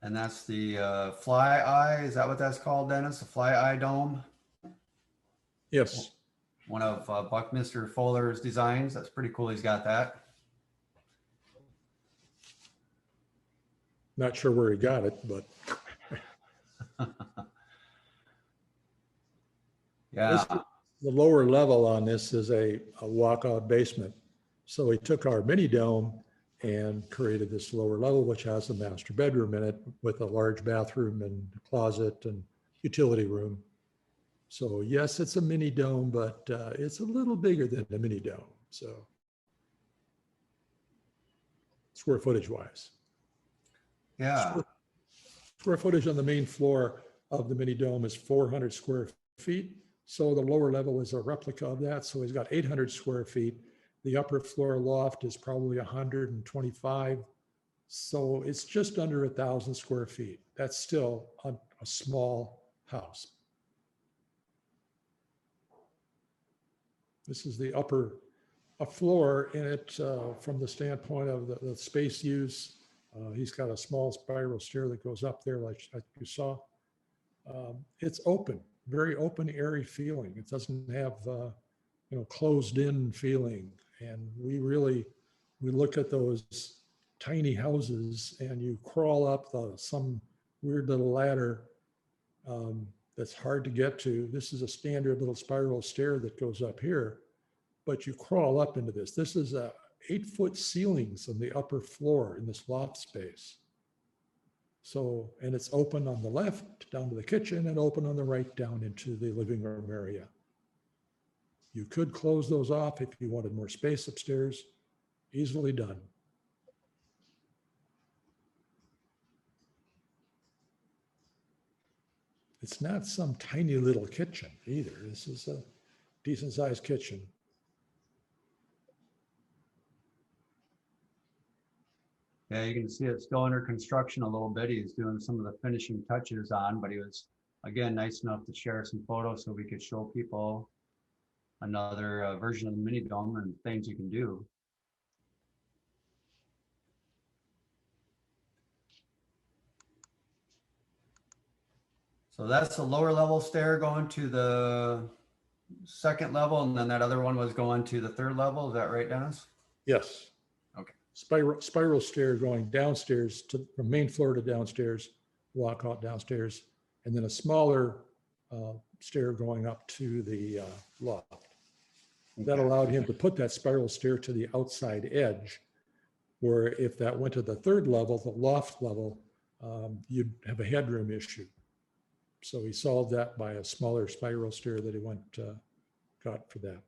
And that's the fly eye. Is that what that's called, Dennis? The fly eye dome? Yes. One of Buckminster Fuller's designs. That's pretty cool. He's got that. Not sure where he got it, but. Yeah. The lower level on this is a walkout basement. So we took our mini dome and created this lower level, which has a master bedroom in it with a large bathroom and closet and utility room. So yes, it's a mini dome, but it's a little bigger than a mini dome. So square footage wise. Yeah. Square footage on the main floor of the mini dome is 400 square feet. So the lower level is a replica of that. So he's got 800 square feet. The upper floor loft is probably 125. So it's just under 1,000 square feet. That's still a small house. This is the upper floor in it from the standpoint of the space use. He's got a small spiral stair that goes up there like you saw. It's open, very open, airy feeling. It doesn't have, closed in feeling. And we look at those tiny houses and you crawl up some weird little ladder that's hard to get to. This is a standard little spiral stair that goes up here, but you crawl up into this. This is 8-foot ceilings on the upper floor in this loft space. So, and it's open on the left down to the kitchen and open on the right down into the living room area. You could close those off if you wanted more space upstairs. Easily done. It's not some tiny little kitchen either. This is a decent sized kitchen. Yeah, you can see it's still under construction a little bit. He's doing some of the finishing touches on, but he was, again, nice enough to share some photos so we could show people another version of the mini dome and things you can do. So that's the lower level stair going to the second level, and then that other one was going to the third level. Is that right, Dennis? Yes. Okay. Spiral stair going downstairs from main floor to downstairs, walk out downstairs, and then a smaller stair going up to the loft. That allowed him to put that spiral stair to the outside edge, where if that went to the third level, the loft level, you'd have a headroom issue. So he solved that by a smaller spiral stair that he got for that.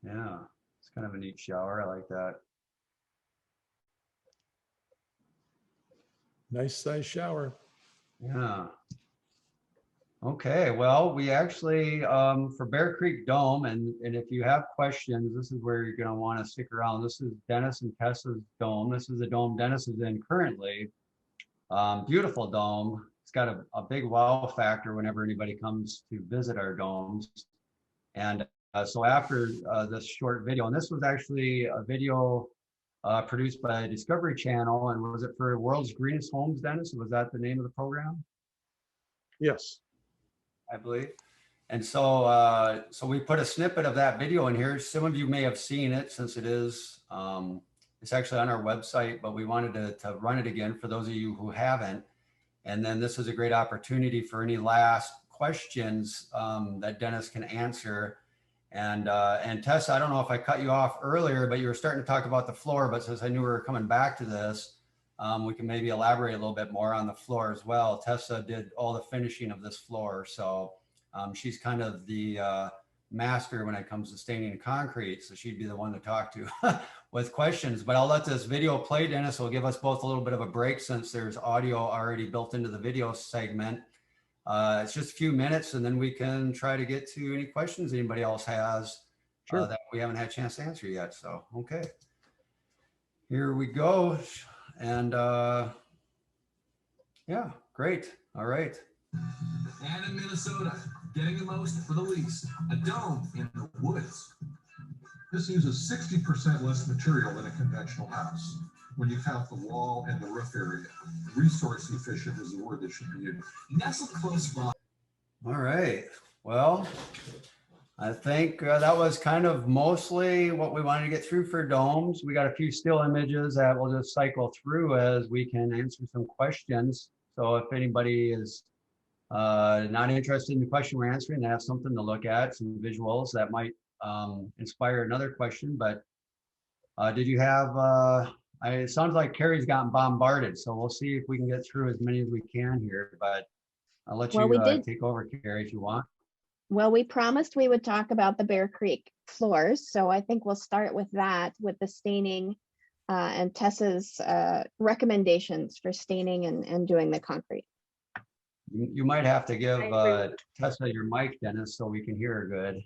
Yeah, it's kind of a neat shower. I like that. Nice size shower. Yeah. Okay, well, we actually, for Bear Creek Dome, and if you have questions, this is where you're going to want to stick around. This is Dennis and Tessa's dome. This is the dome Dennis is in currently. Beautiful dome. It's got a big wow factor whenever anybody comes to visit our domes. And so after this short video, and this was actually a video produced by Discovery Channel, and was it for World's Greenest Homes, Dennis? Was that the name of the program? Yes. I believe. And so so we put a snippet of that video in here. Some of you may have seen it since it is, it's actually on our website, but we wanted to run it again for those of you who haven't. And then this is a great opportunity for any last questions that Dennis can answer. And Tessa, I don't know if I cut you off earlier, but you were starting to talk about the floor, but since I knew we were coming back to this, we can maybe elaborate a little bit more on the floor as well. Tessa did all the finishing of this floor. So she's kind of the master when it comes to staining concrete. So she'd be the one to talk to with questions, but I'll let this video play. Dennis will give us both a little bit of a break since there's audio already built into the video segment. It's just a few minutes and then we can try to get to any questions anybody else has that we haven't had a chance to answer yet. So, okay, here we go. And yeah, great. All right. And in Minnesota, getting the most for the least, a dome in the woods. This uses 60% less material than a conventional house. When you count the wall and the roof area, resource efficient is the word that should be used. Nestled close by. All right. Well, I think that was kind of mostly what we wanted to get through for domes. We got a few still images that we'll just cycle through as we can answer some questions. So if anybody is not interested in the question we're answering, they have something to look at, some visuals that might inspire another question. But did you have, it sounds like Carrie's gotten bombarded, so we'll see if we can get through as many as we can here, but I'll let you take over, Carrie, if you want. Well, we promised we would talk about the Bear Creek floors, so I think we'll start with that, with the staining and Tessa's recommendations for staining and doing the concrete. You might have to give Tessa your mic, Dennis, so we can hear her good.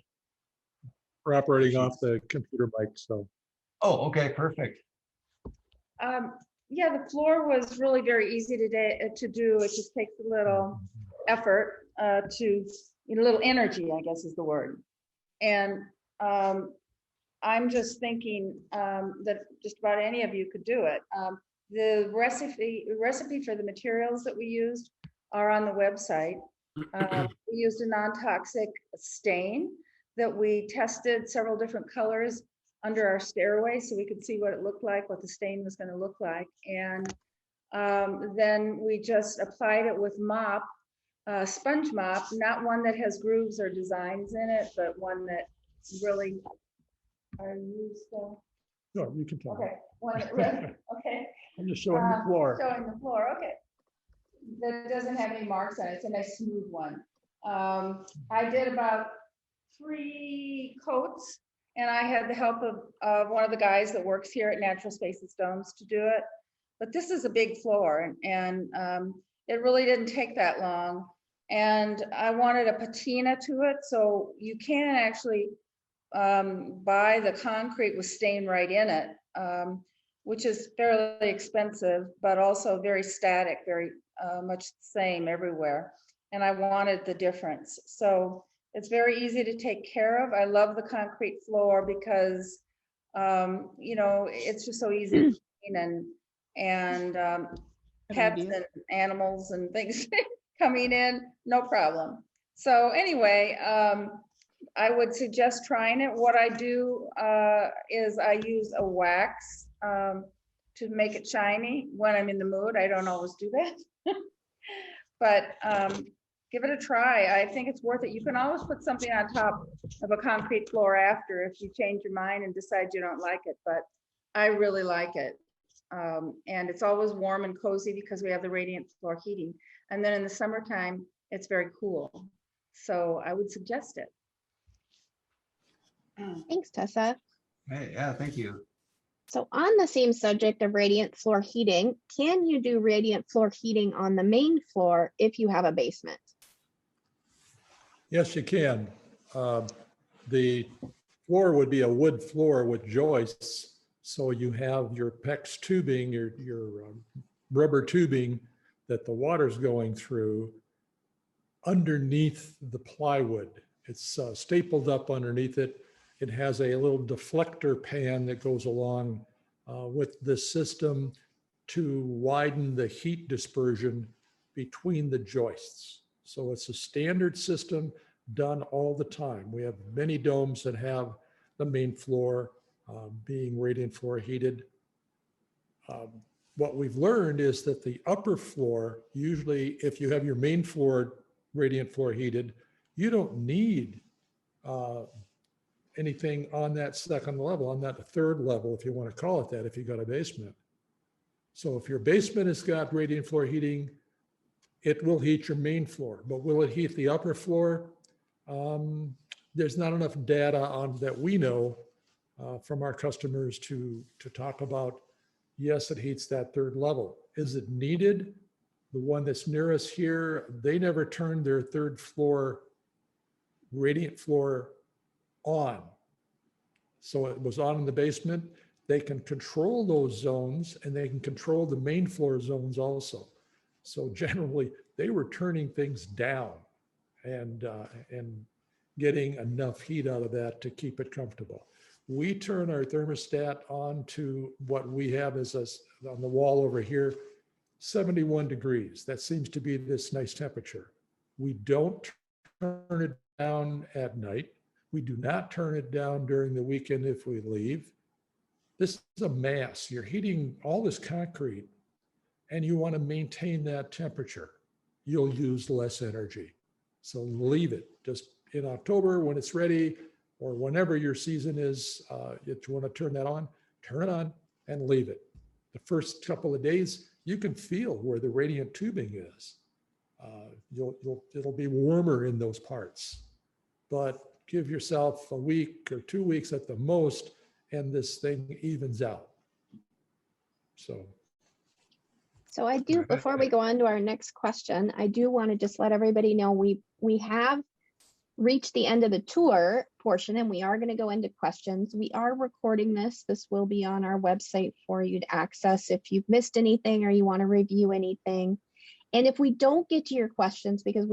We're operating off the computer mic, so. Oh, okay, perfect. Yeah, the floor was really very easy to do. It just takes a little effort a little energy, I guess is the word. And I'm just thinking that just about any of you could do it. The recipe for the materials that we used are on the website. We used a non-toxic stain that we tested several different colors under our stairway so we could see what it looked like, what the stain was going to look like. And then we just applied it with mop, sponge mop, not one that has grooves or designs in it, but one that really are used. No, you can tell. Okay, one that really, okay. I'm just showing the floor. Showing the floor, okay. That doesn't have any marks on it. It's a nice smooth one. I did about 3 coats, and I had the help of one of the guys that works here at Natural Spaces Domes to do it. But this is a big floor, and it really didn't take that long. And I wanted a patina to it, so you can actually buy the concrete with stain right in it, which is fairly expensive, but also very static, very much the same everywhere. And I wanted the difference. So it's very easy to take care of. I love the concrete floor because, you know, it's just so easy to clean, and pets and animals and things coming in, no problem. So anyway, I would suggest trying it. What I do is I use a wax to make it shiny when I'm in the mood. I don't always do that, but give it a try. I think it's worth it. You can always put something on top of a concrete floor after if you change your mind and decide you don't like it, but I really like it. And it's always warm and cozy because we have the radiant floor heating. And then in the summertime, it's very cool. So I would suggest it. Thanks, Tessa. Hey, yeah, thank you. So on the same subject of radiant floor heating, can you do radiant floor heating on the main floor if you have a basement? Yes, you can. The floor would be a wood floor with joists. So you have your PEX tubing, your rubber tubing that the water's going through underneath the plywood. It's stapled up underneath it. It has a little deflector pan that goes along with this system to widen the heat dispersion between the joists. So it's a standard system done all the time. We have many domes that have the main floor being radiant floor heated. What we've learned is that the upper floor, usually if you have your main floor radiant floor heated, you don't need anything on that second level, on that third level, if you want to call it that, if you've got a basement. So if your basement has got radiant floor heating, it will heat your main floor, but will it heat the upper floor? There's not enough data on that we know from our customers to talk about, yes, it heats that third level. Is it needed? The one that's near us here, they never turned their third floor radiant floor on. So it was on in the basement. They can control those zones and they can control the main floor zones also. So generally they were turning things down and getting enough heat out of that to keep it comfortable. We turn our thermostat on to what we have as on the wall over here, 71 degrees. That seems to be this nice temperature. We don't turn it down at night. We do not turn it down during the weekend if we leave. This is a mass. You're heating all this concrete and you want to maintain that temperature. You'll use less energy. So leave it. Just in October when it's ready or whenever your season is, if you want to turn that on, turn it on and leave it. The first couple of days, you can feel where the radiant tubing is. It'll be warmer in those parts, but give yourself a week or 2 weeks at the most, and this thing evens out. So I do, before we go on to our next question, I do want to just let everybody know we have reached the end of the tour. portion, and we are going to go into questions. We are recording this. This will be on our website for you to access if you've missed anything or you want to review anything. And if we don't get to your questions, because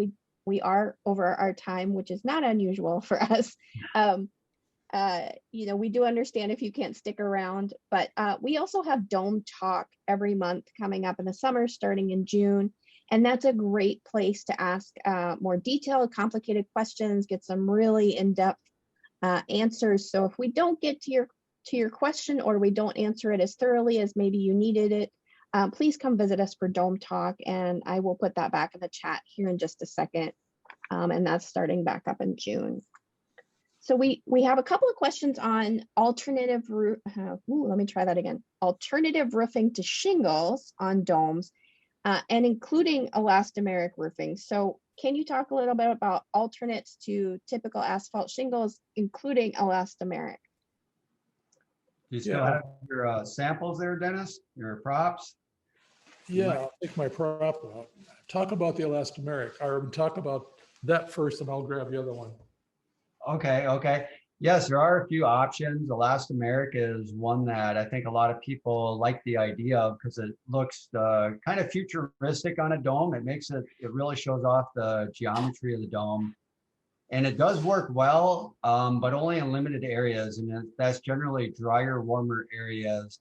we are over our time, which is not unusual for us, you know, we do understand if you can't stick around, but we also have Dome Talk every month coming up in the summer, starting in June. And that's a great place to ask more detailed, complicated questions, get some really in-depth answers. So if we don't get to your question, or we don't answer it as thoroughly as maybe you needed it, please come visit us for Dome Talk, and I will put that back in the chat here in just a second. And that's starting back up in June. So we have a couple of questions on alternative alternative roofing to shingles on domes, and including elastomeric roofing. So can you talk a little bit about alternates to typical asphalt shingles, including elastomeric? Do you still have your samples there, Dennis? Your props? Yeah, I'll take my prop out. Talk about the elastomeric, or talk about that first, and I'll grab the other one. Okay. Yes, there are a few options. Elastomeric is one that I think a lot of people like the idea of, because it looks kind of futuristic on a dome. It really shows off the geometry of the dome. And it does work well, but only in limited areas. And that's generally drier, warmer areas.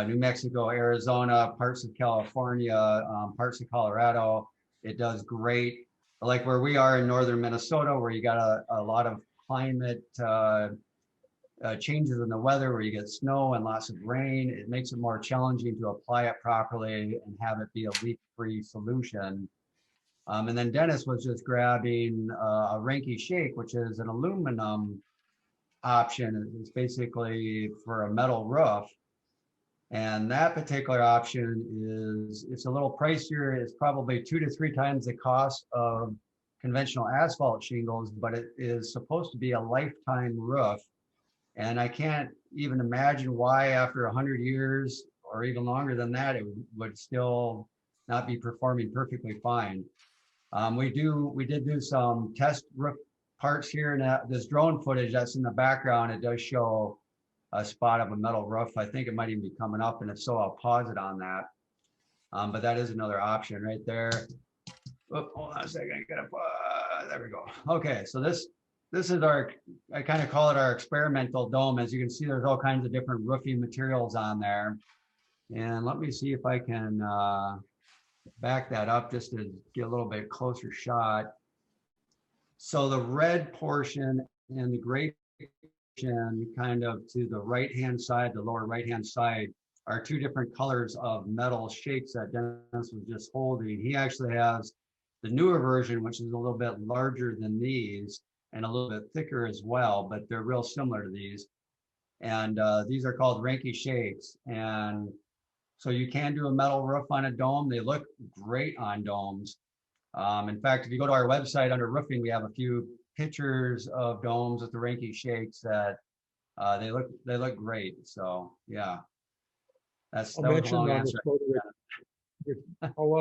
New Mexico, Arizona, parts of California, parts of Colorado. It does great. Like where we are in northern Minnesota, where you got a lot of climate changes in the weather, where you get snow and lots of rain, it makes it more challenging to apply it properly and have it be a leak-free solution. And then Dennis was just grabbing a Ranky Shake, which is an aluminum option. It's basically for a metal roof. And that particular option it's a little pricier. It's probably 2 to 3 times the cost of conventional asphalt shingles, but it is supposed to be a lifetime roof. And I can't even imagine why after 100 years or even longer than that, it would still not be performing perfectly fine. We did do some test roof parts here, and this drone footage that's in the background, it does show a spot of a metal roof. I think it might even be coming up, and if so, I'll pause it on that. But that is another option right there. Oh, hold on a second, I gotta, there we go. Okay, so this is I kind of call it our experimental dome. As you can see, there's all kinds of different roofing materials on there. And let me see if I can back that up just to get a little bit closer shot. So the red portion and the gray portion kind of to the right-hand side, the lower right-hand side, are 2 different colors of metal shakes that Dennis was just holding. He actually has the newer version, which is a little bit larger than these and a little bit thicker as well, but they're real similar to these. And these are called Ranky Shades. And so you can do a metal roof on a dome. They look great on domes. In fact, if you go to our website under roofing, we have a few pictures of domes with the Ranky Shakes that they look great. So yeah, I'll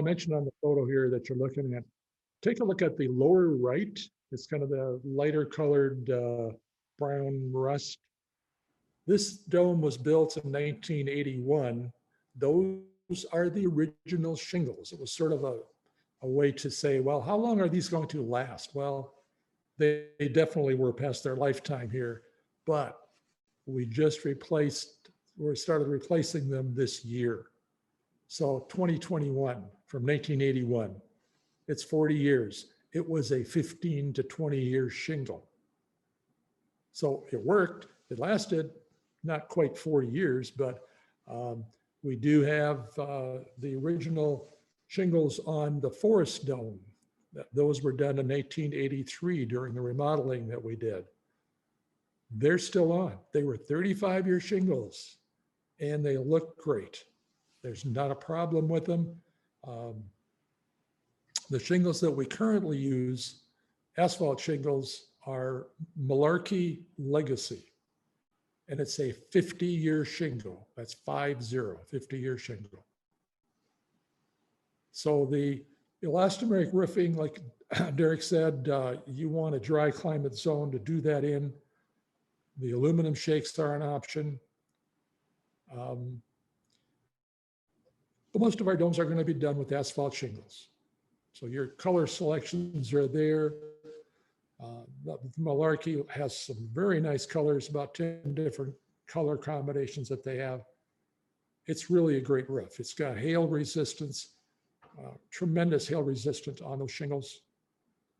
mention on the photo here that you're looking at. Take a look at the lower right. It's kind of the lighter colored brown rust. This dome was built in 1981. Those are the original shingles. It was sort of a way to say, well, how long are these going to last? Well, they definitely were past their lifetime here, but we started replacing them this year. So 2021 from 1981, it's 40 years. It was a 15 to 20 year shingle. So it worked, it lasted not quite 40 years, but we do have the original shingles on the Forest Dome. Those were done in 1883 during the remodeling that we did. They're still on. They were 35-year shingles and they look great. There's not a problem with them. The shingles that we currently use, asphalt shingles, are Malarkey Legacy. And it's a 50-year shingle. That's 50-year shingle. So the elastomeric roofing, like Derek said, you want a dry climate zone to do that in. The aluminum shakes are an option. But most of our domes are going to be done with asphalt shingles. So your color selections are there. Malarkey has some very nice colors, about 10 different color combinations that they have. It's really a great roof. It's got hail resistance, tremendous hail resistance on those shingles.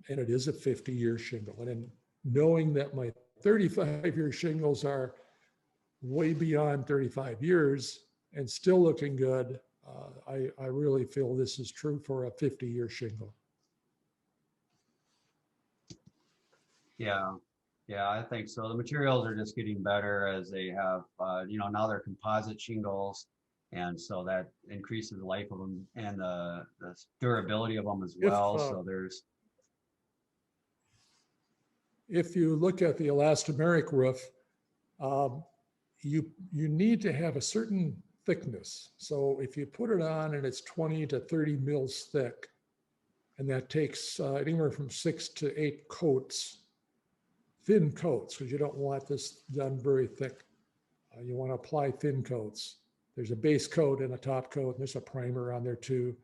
And it is a 50-year shingle. And in knowing that my 35-year shingles are way beyond 35 years and still looking good, I really feel this is true for a 50-year shingle. Yeah, I think so. The materials are just getting better as they have, now they're composite shingles. And so that increases the life of them and the durability of them as well. So there's. If you look at the elastomeric roof, you need to have a certain thickness. So if you put it on and it's 20 to 30 mils thick, and that takes anywhere from 6 to 8 coats, thin coats, because you don't want this done very thick. You want to apply thin coats. There's a base coat and a top coat, and there's a primer on there too.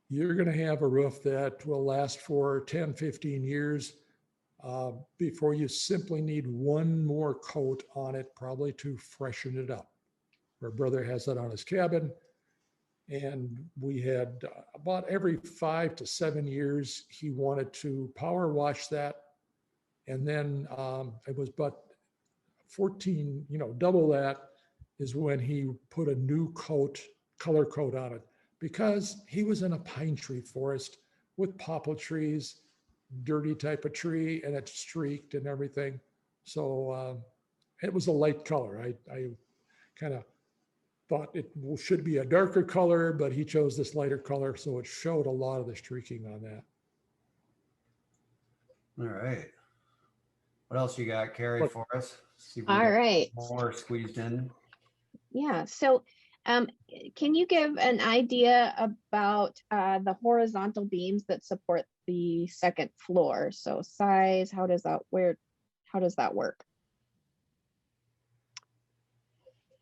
You're going to have a roof that will last for 10, 15 years before you simply need one more coat on it, probably to freshen it up. My brother has that on his cabin, and we had about every 5 to 7 years, he wanted to power wash that. And then it was about 14, double that is when he put a new coat, color coat on it, because he was in a pine tree forest with poplar trees, dirty type of tree, and it's streaked and everything. So it was a light color. I kind of thought it should be a darker color, but he chose this lighter color, so it showed a lot of the streaking on that. All right. What else you got, Carrie, for us? See if we All get right. more squeezed in. Yeah. So can you give an idea about the horizontal beams that support the second floor? So size, how does that work?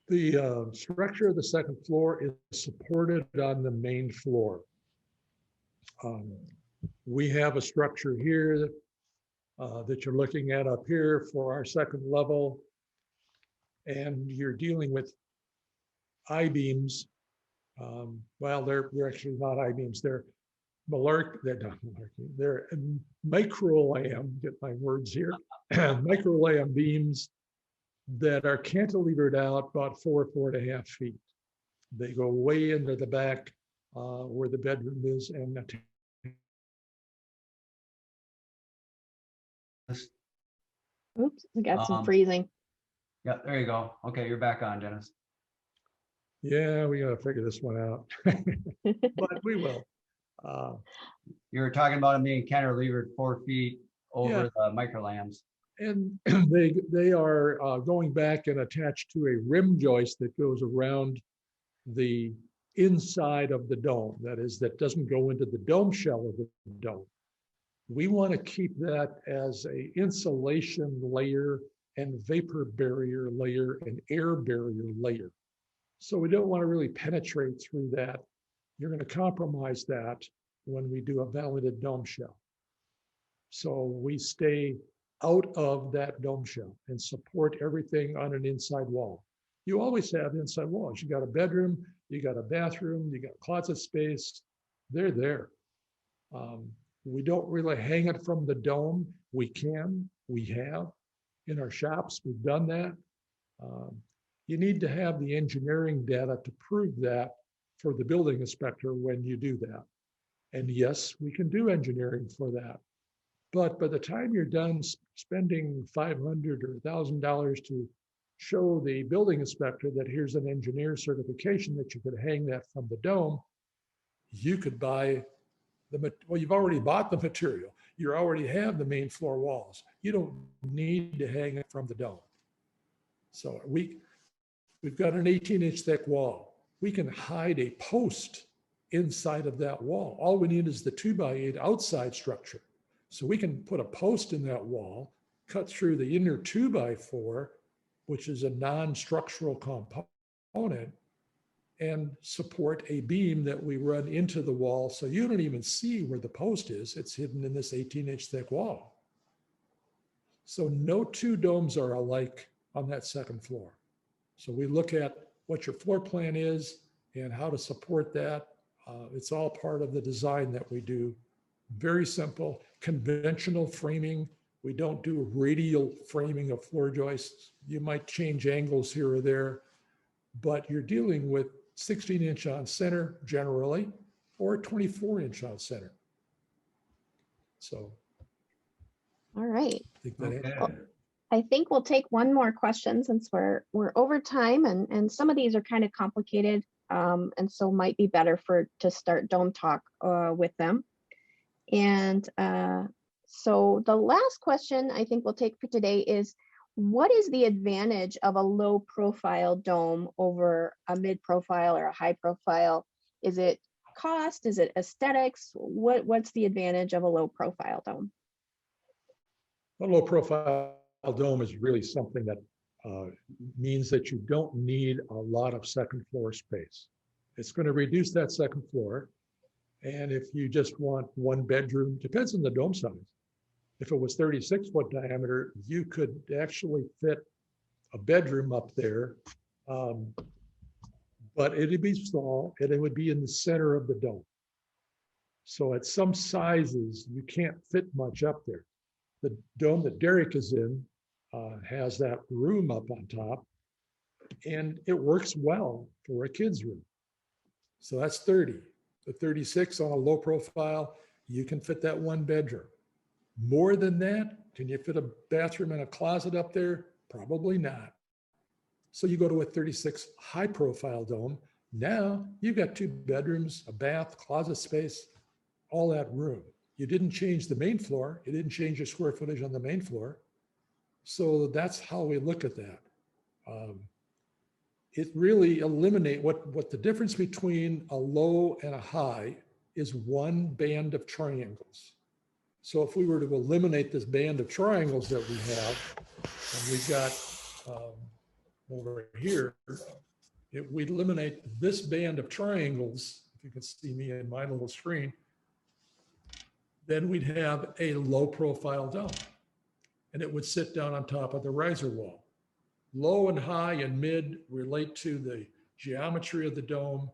The structure of the second floor is supported on the main floor. We have a structure here that you're looking at up here for our second level, and you're dealing with I-beams. Well, they're actually not I-beams. They're they're micro-lam, get my words here, micro-lam beams that are cantilevered out about 4.5 feet. They go way into the back where the bedroom is, and oops, we got some freezing. Yeah, there you go. Okay, you're back on, Dennis. yeah, we got to figure this one out, but we will. You were talking about them being cantilevered 4 feet over the microlams. And they are going back and attached to a rim joist that goes around the inside of the dome. That is, that doesn't go into the dome shell of the dome. We want to keep that as an insulation layer and vapor barrier layer and air barrier layer. So we don't want to really penetrate through that. You're going to compromise that when we do a validated dome shell. So we stay out of that dome shell and support everything on an inside wall. You always have inside walls. You got a bedroom, you got a bathroom, you got closet space. They're there. We don't really hang it from the dome. We can, we have in our shops. We've done that. You need to have the engineering data to prove that for the building inspector when you do that. And yes, we can do engineering for that. But by the time you're done spending $500 or $1,000 to show the building inspector that here's an engineer certification that you could hang that from the dome, you could buy well, you've already bought the material. You already have the main floor walls. You don't need to hang it from the dome. So we've got an 18-inch thick wall. We can hide a post inside of that wall. All we need is the 2x8 outside structure. So we can put a post in that wall, cut through the inner 2x4, which is a non-structural component, and support a beam that we run into the wall. So you don't even see where the post is. It's hidden in this 18-inch thick wall. So no two domes are alike on that second floor. So we look at what your floor plan is and how to support that. It's all part of the design that we do. Very simple, conventional framing. We don't do radial framing of floor joists. You might change angles here or there, but you're dealing with 16-inch on center generally, or 24-inch on center. So. All right. I think that Okay. Well, I think we'll take one more question since we're over time, and some of these are kind of complicated, and so might be better to start dome talk with them. And so the last question I think we'll take for today is, what is the advantage of a low profile dome over a mid profile or a high profile? Is it cost? Is it aesthetics? What's the advantage of a low profile dome? A low profile dome is really something that means that you don't need a lot of second floor space. It's going to reduce that second floor. And if you just want one bedroom, depends on the dome size. If it was 36-foot diameter, you could actually fit a bedroom up there, but it'd be small and it would be in the center of the dome. So at some sizes, you can't fit much up there. The dome that Derek is in has that room up on top, and it works well for a kid's room. So that's 30. The 36 on a low profile, you can fit that one bedroom. More than that, can you fit a bathroom and a closet up there? Probably not. So you go to a 36 high profile dome. Now you've got 2 bedrooms, a bath, closet space, all that room. You didn't change the main floor. You didn't change your square footage on the main floor. So that's how we look at that. It really eliminates what the difference between a low and a high is one band of triangles. So if we were to eliminate this band of triangles that we have, and we've got over here, we'd eliminate this band of triangles, if you can see me in my little screen, then we'd have a low profile dome, and it would sit down on top of the riser wall. Low and high and mid relate to the geometry of the dome,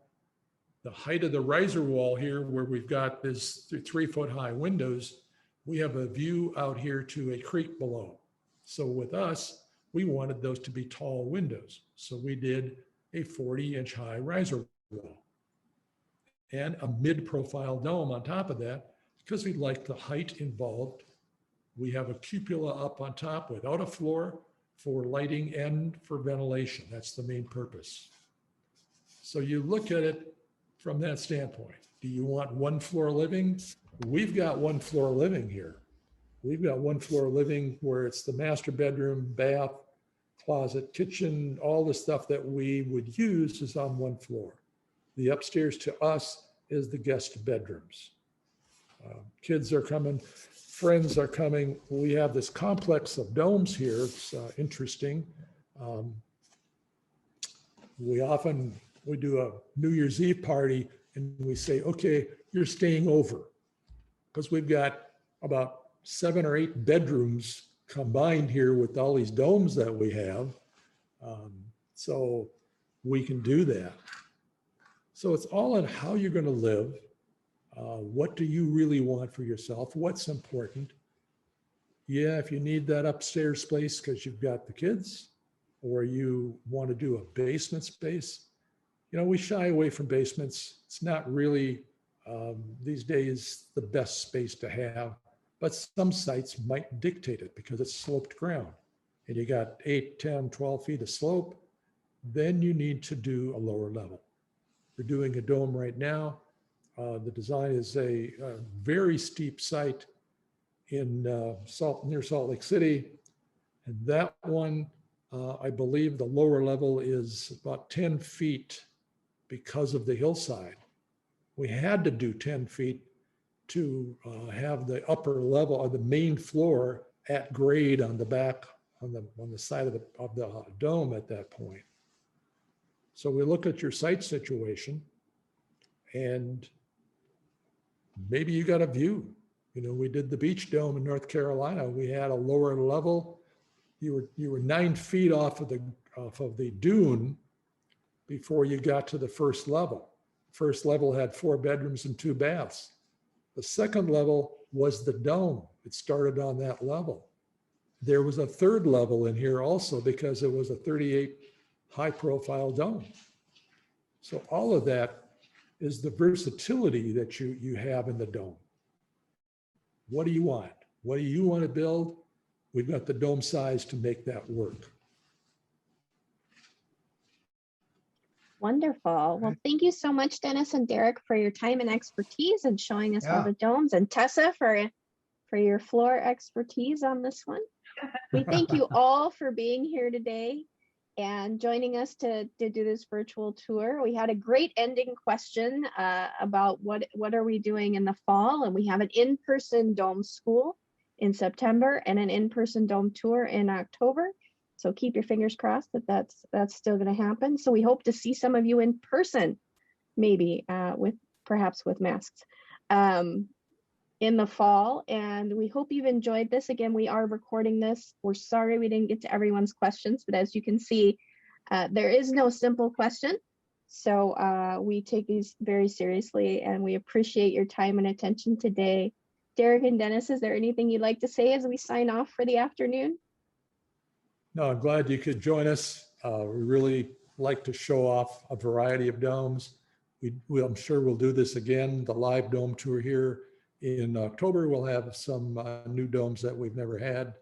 the height of the riser wall here, where we've got this 3-foot high windows. We have a view out here to a creek below. So with us, we wanted those to be tall windows. So we did a 40-inch high riser wall and a mid-profile dome on top of that, because we like the height involved. We have a cupola up on top without a floor for lighting and for ventilation. That's the main purpose. So you look at it from that standpoint. Do you want one floor living? We've got one floor living here. We've got one floor living where it's the master bedroom, bath, closet, kitchen, all the stuff that we would use is on one floor. The upstairs to us is the guest bedrooms. Kids are coming, friends are coming. We have this complex of domes here. It's interesting. We do a New Year's Eve party and we say, okay, you're staying over, because we've got about 7 or 8 bedrooms combined here with all these domes that we have. So we can do that. So it's all on how you're going to live. What do you really want for yourself? What's important? Yeah, if you need that upstairs space because you've got the kids, or you want to do a basement space, you know, we shy away from basements. It's not really these days the best space to have, but some sites might dictate it because it's sloped ground and you got 8, 10, 12 feet of slope, then you need to do a lower level. We're doing a dome right now. The design is a very steep site in near Salt Lake City. And that one, I believe the lower level is about 10 feet because of the hillside. We had to do 10 feet to have the upper level or the main floor at grade on the back, on the side of the dome at that point. So we look at your site situation, and maybe you got a view. You know, we did the beach dome in North Carolina. We had a lower level. You were 9 feet off of the dune before you got to the first level. First level had 4 bedrooms and 2 baths. The second level was the dome. It started on that level. There was a third level in here also because it was a 38 high profile dome. So all of that is the versatility that you have in the dome. What do you want? What do you want to build? We've got the dome size to make that work. Wonderful. Well, thank you so much, Dennis and Derek, for your time and expertise and showing us all the domes, and Tessa for your floor expertise on this one. We thank you all for being here today and joining us to do this virtual tour. We had a great ending question about what are we doing in the fall, and we have an in-person dome school in September and an in-person dome tour in October. So keep your fingers crossed that that's still going to happen. So we hope to see some of you in person, maybe perhaps with masks in the fall. And we hope you've enjoyed this. Again, we are recording this. We're sorry we didn't get to everyone's questions, but as you can see, there is no simple question. So we take these very seriously, and we appreciate your time and attention today. Derek and Dennis, is there anything you'd like to say as we sign off for the afternoon? No, I'm glad you could join us. We really like to show off a variety of domes. I'm sure we'll do this again, the live dome tour here in October. We'll have some new domes that we've never had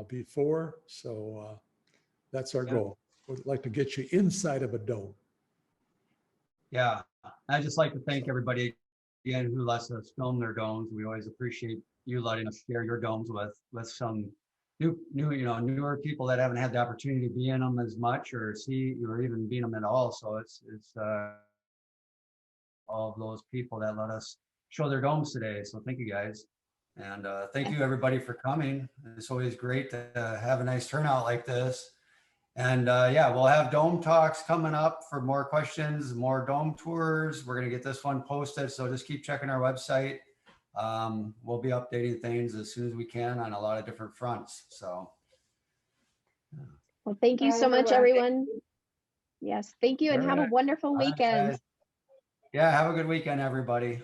before. So that's our goal. We'd like to get you inside of a dome. Yeah, I'd just like to thank everybody again who lets us film their domes. We always appreciate you letting us share your domes with some newer people that haven't had the opportunity to be in them as much or see or even be in them at all. So it's all of those people that let us show their domes today. So thank you guys. And thank you everybody for coming. It's always great to have a nice turnout like this. And yeah, we'll have dome talks coming up for more questions, more dome tours. We're going to get this one posted. So just keep checking our website. We'll be updating things as soon as we can on a lot of different fronts. So. Well, thank you so much, everyone. Yes, thank you, and have a wonderful weekend. Yeah, have a good weekend, everybody.